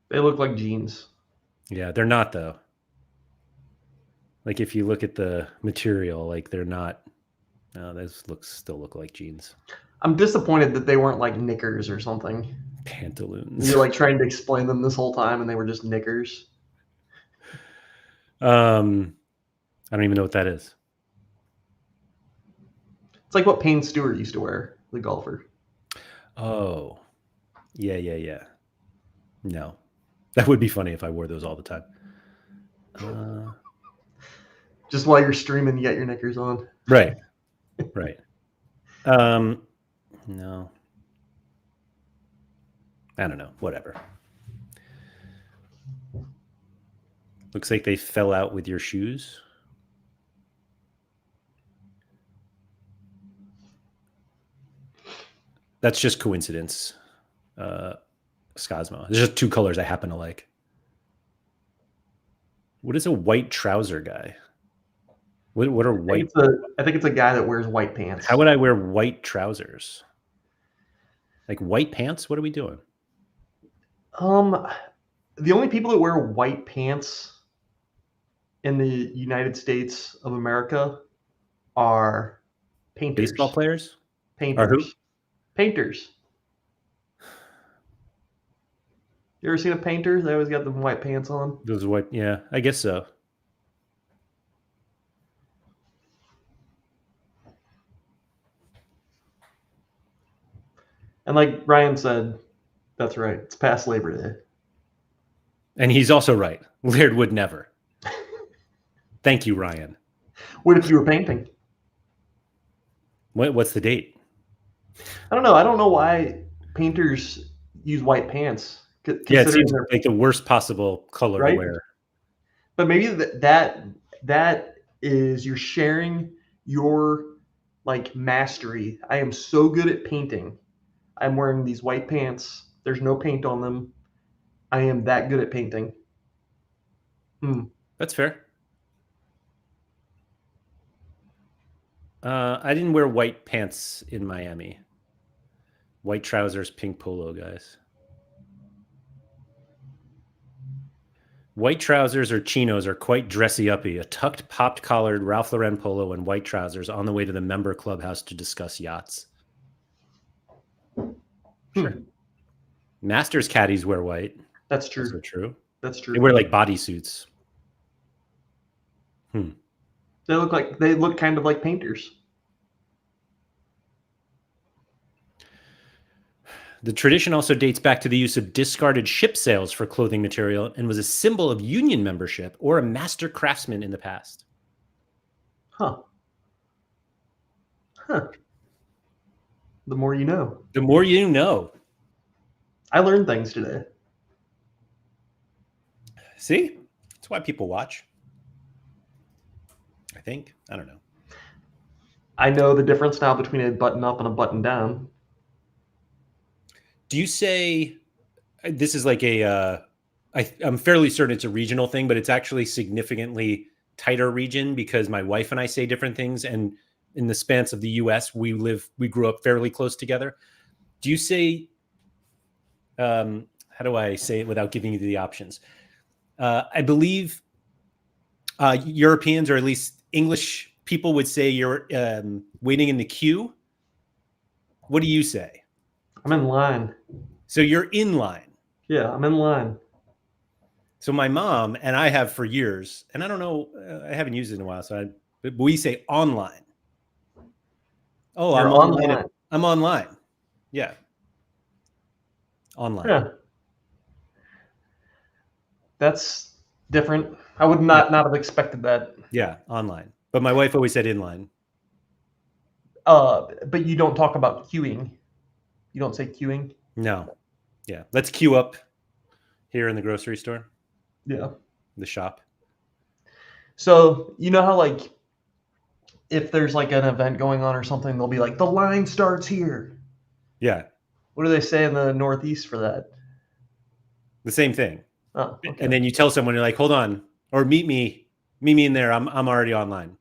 They look like jeans. Yeah, they're not, though. Like, if you look at the material, like, they're not. No, those still look like jeans. I'm disappointed that they weren't like knickers or something. Pantaloons. You're like trying to explain them this whole time, and they were just knickers. I don't even know what that is. It's like what Payne Stewart used to wear, the golfer. Oh, yeah. No, that would be funny if I wore those all the time. Just while you're streaming, you got your knickers on. Right. No. I don't know. Whatever. Looks like they fell out with your shoes. That's just coincidence. Scosmo. There's just two colors I happen to like. What is a white trouser guy? What are white? I think it's a guy that wears white pants. How would I wear white trousers? Like white pants? What are we doing? The only people that wear white pants in the United States of America are painters. Baseball players? Painters. Are who? Painters. You ever seen a painter? They always got the white pants on. Those white, yeah, I guess so. And like Ryan said, that's right. It's past Labor Day. And he's also right. Laird would never. Thank you, Ryan. What if you were painting? What's the date? I don't know. I don't know why painters use white pants. Yeah, it seems like the worst possible color right? to wear. But maybe that is you're sharing your like mastery. I am so good at painting. I'm wearing these white pants. There's no paint on them. I am that good at painting. That's fair. I didn't wear white pants in Miami. White trousers, pink polo, guys. White trousers or chinos are quite dressy-uppy. A tucked, popped-collared Ralph Lauren polo and white trousers on the way to the member clubhouse to discuss yachts. Sure. Masters caddies wear white. That's true. Also true. That's true. They wear like bodysuits. They look kind of like painters. The tradition also dates back to the use of discarded ship sails for clothing material and was a symbol of union membership or a master craftsman in the past. Huh. The more you know. The more you know. I learned things today. See? That's why people watch. I think. I don't know. I know the difference now between a button up and a button down. Do you say this is like I'm fairly certain it's a regional thing, but it's actually significantly tighter region because my wife and I say different things. And in the spans of the US, we grew up fairly close together. Do you say, how do I say it without giving you the options? I believe Europeans, or at least English people, would say you're waiting in the queue. What do you say? I'm in line. So you're in line. Yeah, I'm in line. So my mom and I have for years, and I don't know, I haven't used it in a while, but we say online. Oh, You're I'm online. I'm online. Yeah. Online. Yeah. That's different. I would not have expected that. Yeah, online. But my wife always said inline. But you don't talk about queuing. You don't say queuing? No. Yeah. Let's queue up here in the grocery store, Yeah. the shop. So you know how like if there's like an event going on or something, they'll be like, the line starts here. Yeah. What do they say in the Northeast for that? The same thing. Oh, okay. And then you tell someone, you're like, hold on, or meet me in there. I'm already online.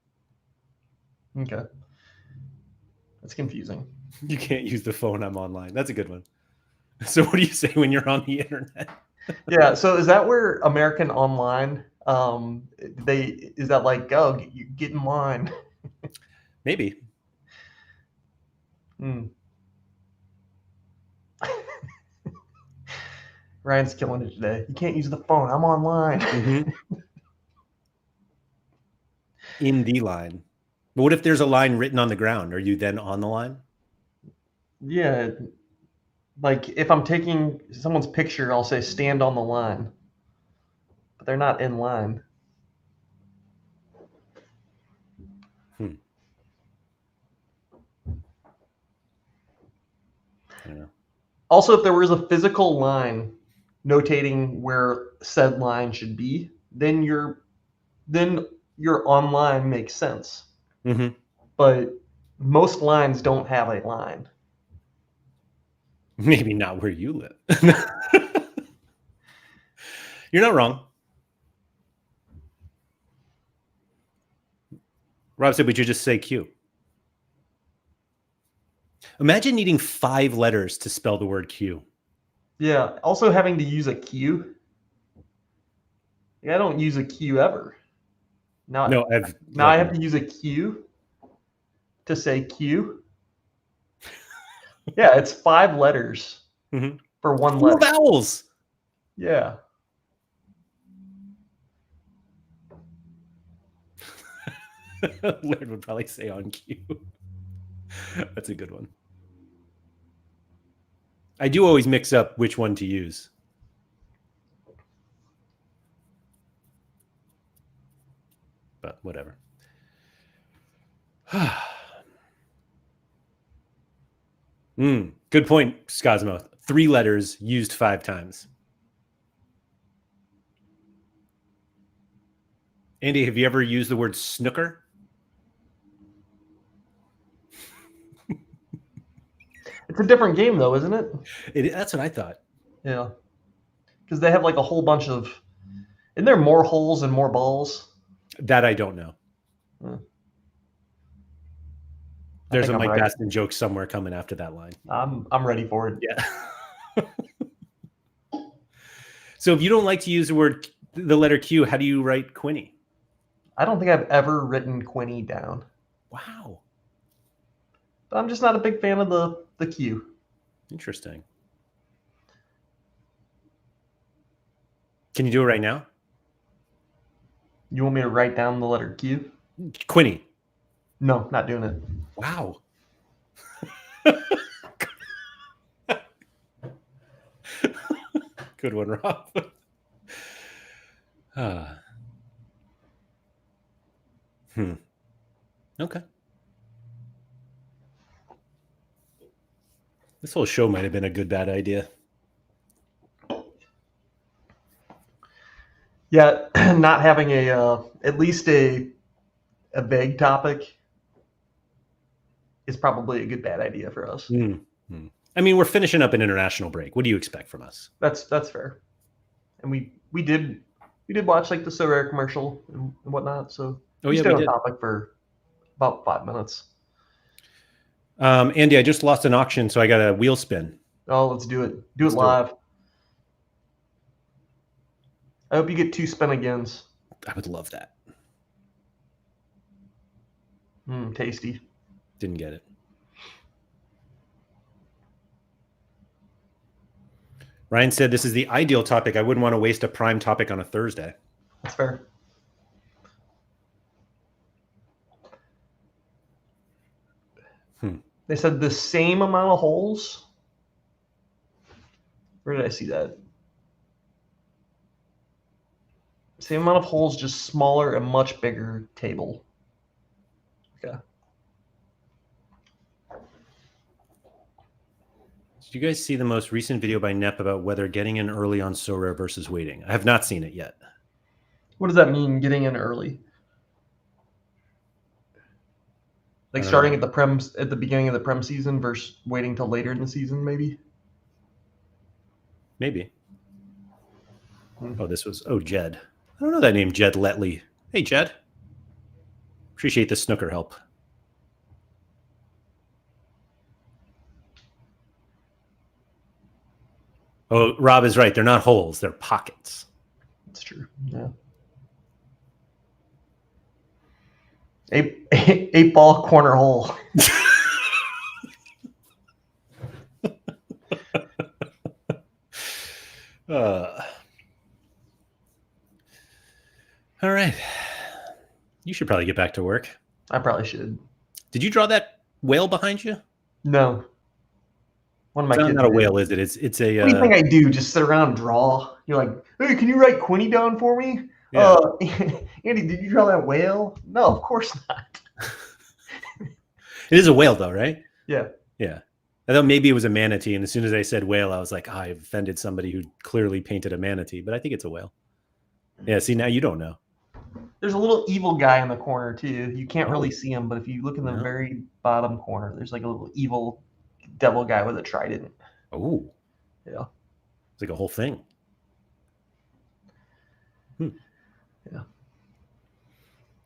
Okay. That's confusing. You can't use the phone. I'm online. That's a good one. So what do you say when you're on the internet? Yeah. So is that where American Online? Is that like, oh, get in line? Maybe. Hmm. Ryan's killing it today. You can't use the phone. I'm online. Mm-hmm. In the line. But what if there's a line written on the ground? Are you then on the line? Yeah. Like if I'm taking someone's picture, I'll say stand on the line. But they're not in line. I don't know. Also, if there was a physical line notating where said line should be, then your online makes sense. Mm-hmm. But most lines don't have a line. Maybe not where you live. You're not wrong. Rob said we should just say Q. Imagine needing 5 letters to spell the word Q. Yeah. Also having to use a Q. I don't use a Q ever. Now I have to use a Q to say Q. Yeah, it's 5 letters for one 4 letter. vowels. Yeah. Laird would probably say on cue. That's a good one. I do always mix up which one to use. But whatever. Good point, Scosmo. 3 letters used 5 times. Andy, have you ever used the word snooker? It's a different game, though, isn't it? That's what I thought. Yeah. Because they have like a whole bunch of. Isn't there more holes and more balls? That I don't know. There's a I'm Mike ready. Baston joke somewhere coming after that line. I'm ready for it. Yeah. So if you don't like to use the letter Q, how do you write Quinny? I don't think I've ever written Quinny down. Wow. But I'm just not a big fan of the Q. Interesting. Can you do it right now? You want me to write down the letter Q? Quinny. No, not doing it. Wow. Good one, Rob. Okay. This whole show might have been a good, bad idea. Yeah, not having at least a vague topic is probably a good bad idea for us. I mean, we're finishing up an international break. What do you expect from us? That's fair. And we did watch like the Sorare commercial and whatnot. So we stayed on topic for about 5 minutes. Andy, I just lost an auction, so I got a wheel spin. Oh, let's do it. Do it live. I hope you get 2 spin agains. I would love that. Tasty. Didn't get it. Ryan said this is the ideal topic. I wouldn't want to waste a prime topic on a Thursday. That's fair. They said the same amount of holes. Where did I see that? Same amount of holes, just smaller and much bigger table. Okay. Let's Did you guys see the most recent video by Nep about whether getting in early on Sorare versus waiting? I have not seen it yet. What does that mean, getting in early? Like I don't starting know. at the beginning of the Prem season versus waiting till later in the season, maybe? Maybe. Hmm. Oh, Jed. I don't know that name, Jed Letley. Hey, Jed. Appreciate the snooker help. Oh, Rob is right. They're not holes. They're pockets. That's true. Yeah. Eight ball corner hole. All right. You should probably get back to work. I probably should. Did you draw that whale behind you? No. One of my kids Not a did. whale, is it? It's a. What do you think I do? Just sit around and draw? You're like, hey, can you write Quinny down for me? Yeah. Andy, did you draw that whale? No, of course not. It is a whale, though, right? Yeah. Yeah. I thought maybe it was a manatee, and as soon as I said whale, I was like, I offended somebody who clearly painted a manatee, but I think it's a whale. Yeah, see, now you don't know. There's a little evil guy in the corner, too. You can't really Oh. see him, but if you look in the No. very bottom corner, there's like a little evil devil guy with a trident. Oh. Yeah. It's like a whole thing. Yeah.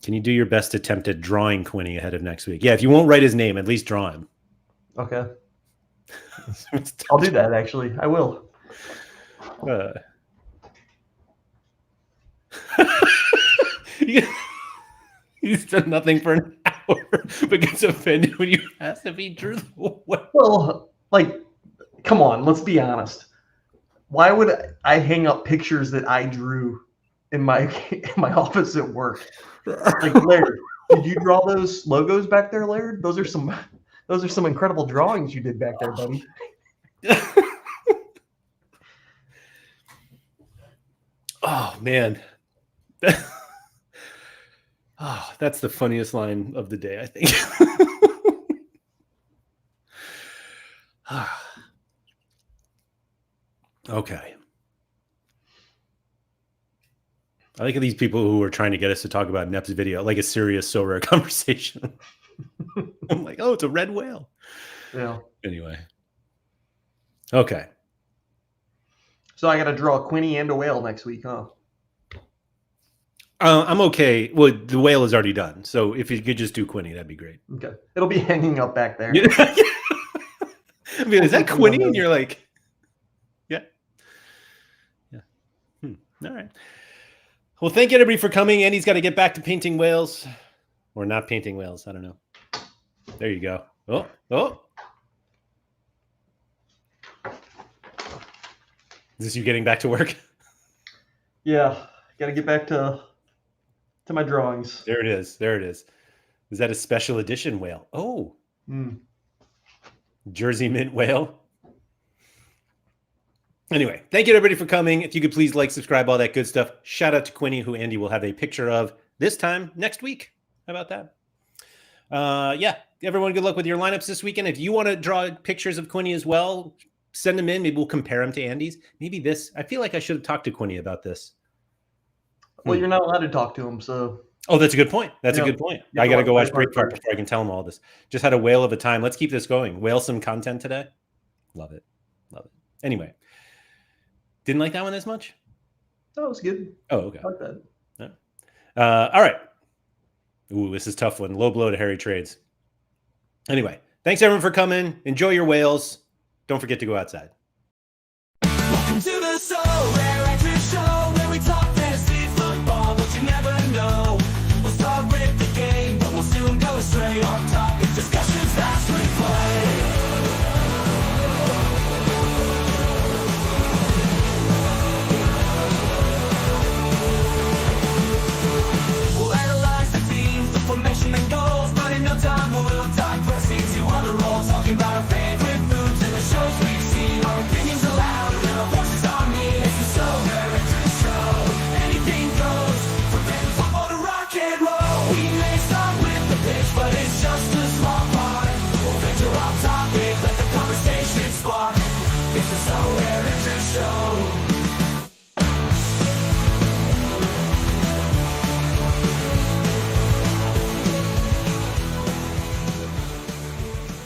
Can you do your best attempt at drawing Quinny ahead of next week? Yeah, if you won't write his name, at least draw him. Okay. I'll do that, actually. I will. He's done nothing for an hour, but gets offended when you ask if he drew the whale. Well, like, come on, let's be honest. Why would I hang up pictures that I drew in my office at work? Like, Laird, did you draw those logos back there, Laird? Those are some incredible drawings you did back there, buddy. Oh man. Oh, that's the funniest line of the day, I think. Okay. I like these people who are trying to get us to talk about Nep's video, like a serious Sorare conversation. I'm like, oh, it's a red whale. Yeah. Anyway. Okay. So I got to draw a Quinny and a whale next week, huh? I'm okay. Well, the whale is already done. So if you could just do Quinny, that'd be great. Okay. It'll be hanging up back there. I mean, is that Quinny? And you're like, yeah. Yeah. All right. Well, thank you, everybody, for coming. Andy's got to get back to painting whales. Or not painting whales. I don't know. There you go. Oh. Is this you getting back to work? Yeah. Got to get back to my drawings. There it is. Is that a special edition whale? Oh. Jersey mint whale. Anyway, thank you everybody for coming. If you could please like, subscribe, all that good stuff. Shout out to Quinny, who Andy will have a picture of this time next week. How about that? Yeah, everyone, good luck with your lineups this weekend. If you want to draw pictures of Quinny as well, send them in. Maybe we'll compare them to Andy's. Maybe this. I feel like I should have talked to Quinny about this. Well, you're not allowed to talk to him, so. Oh, that's a good point. I got to go watch Breakfast before I can tell him all this. Just had a whale of a time. Let's keep this going. Whale some content today. Love it. Anyway. Didn't like that one as much? That was good. Oh, okay. I like that. Yeah. All right. Ooh, this is a tough one. Low blow to Harry Trades. Anyway, thanks everyone for coming. Enjoy your whales. Don't forget to go outside. Welcome to the Sorare.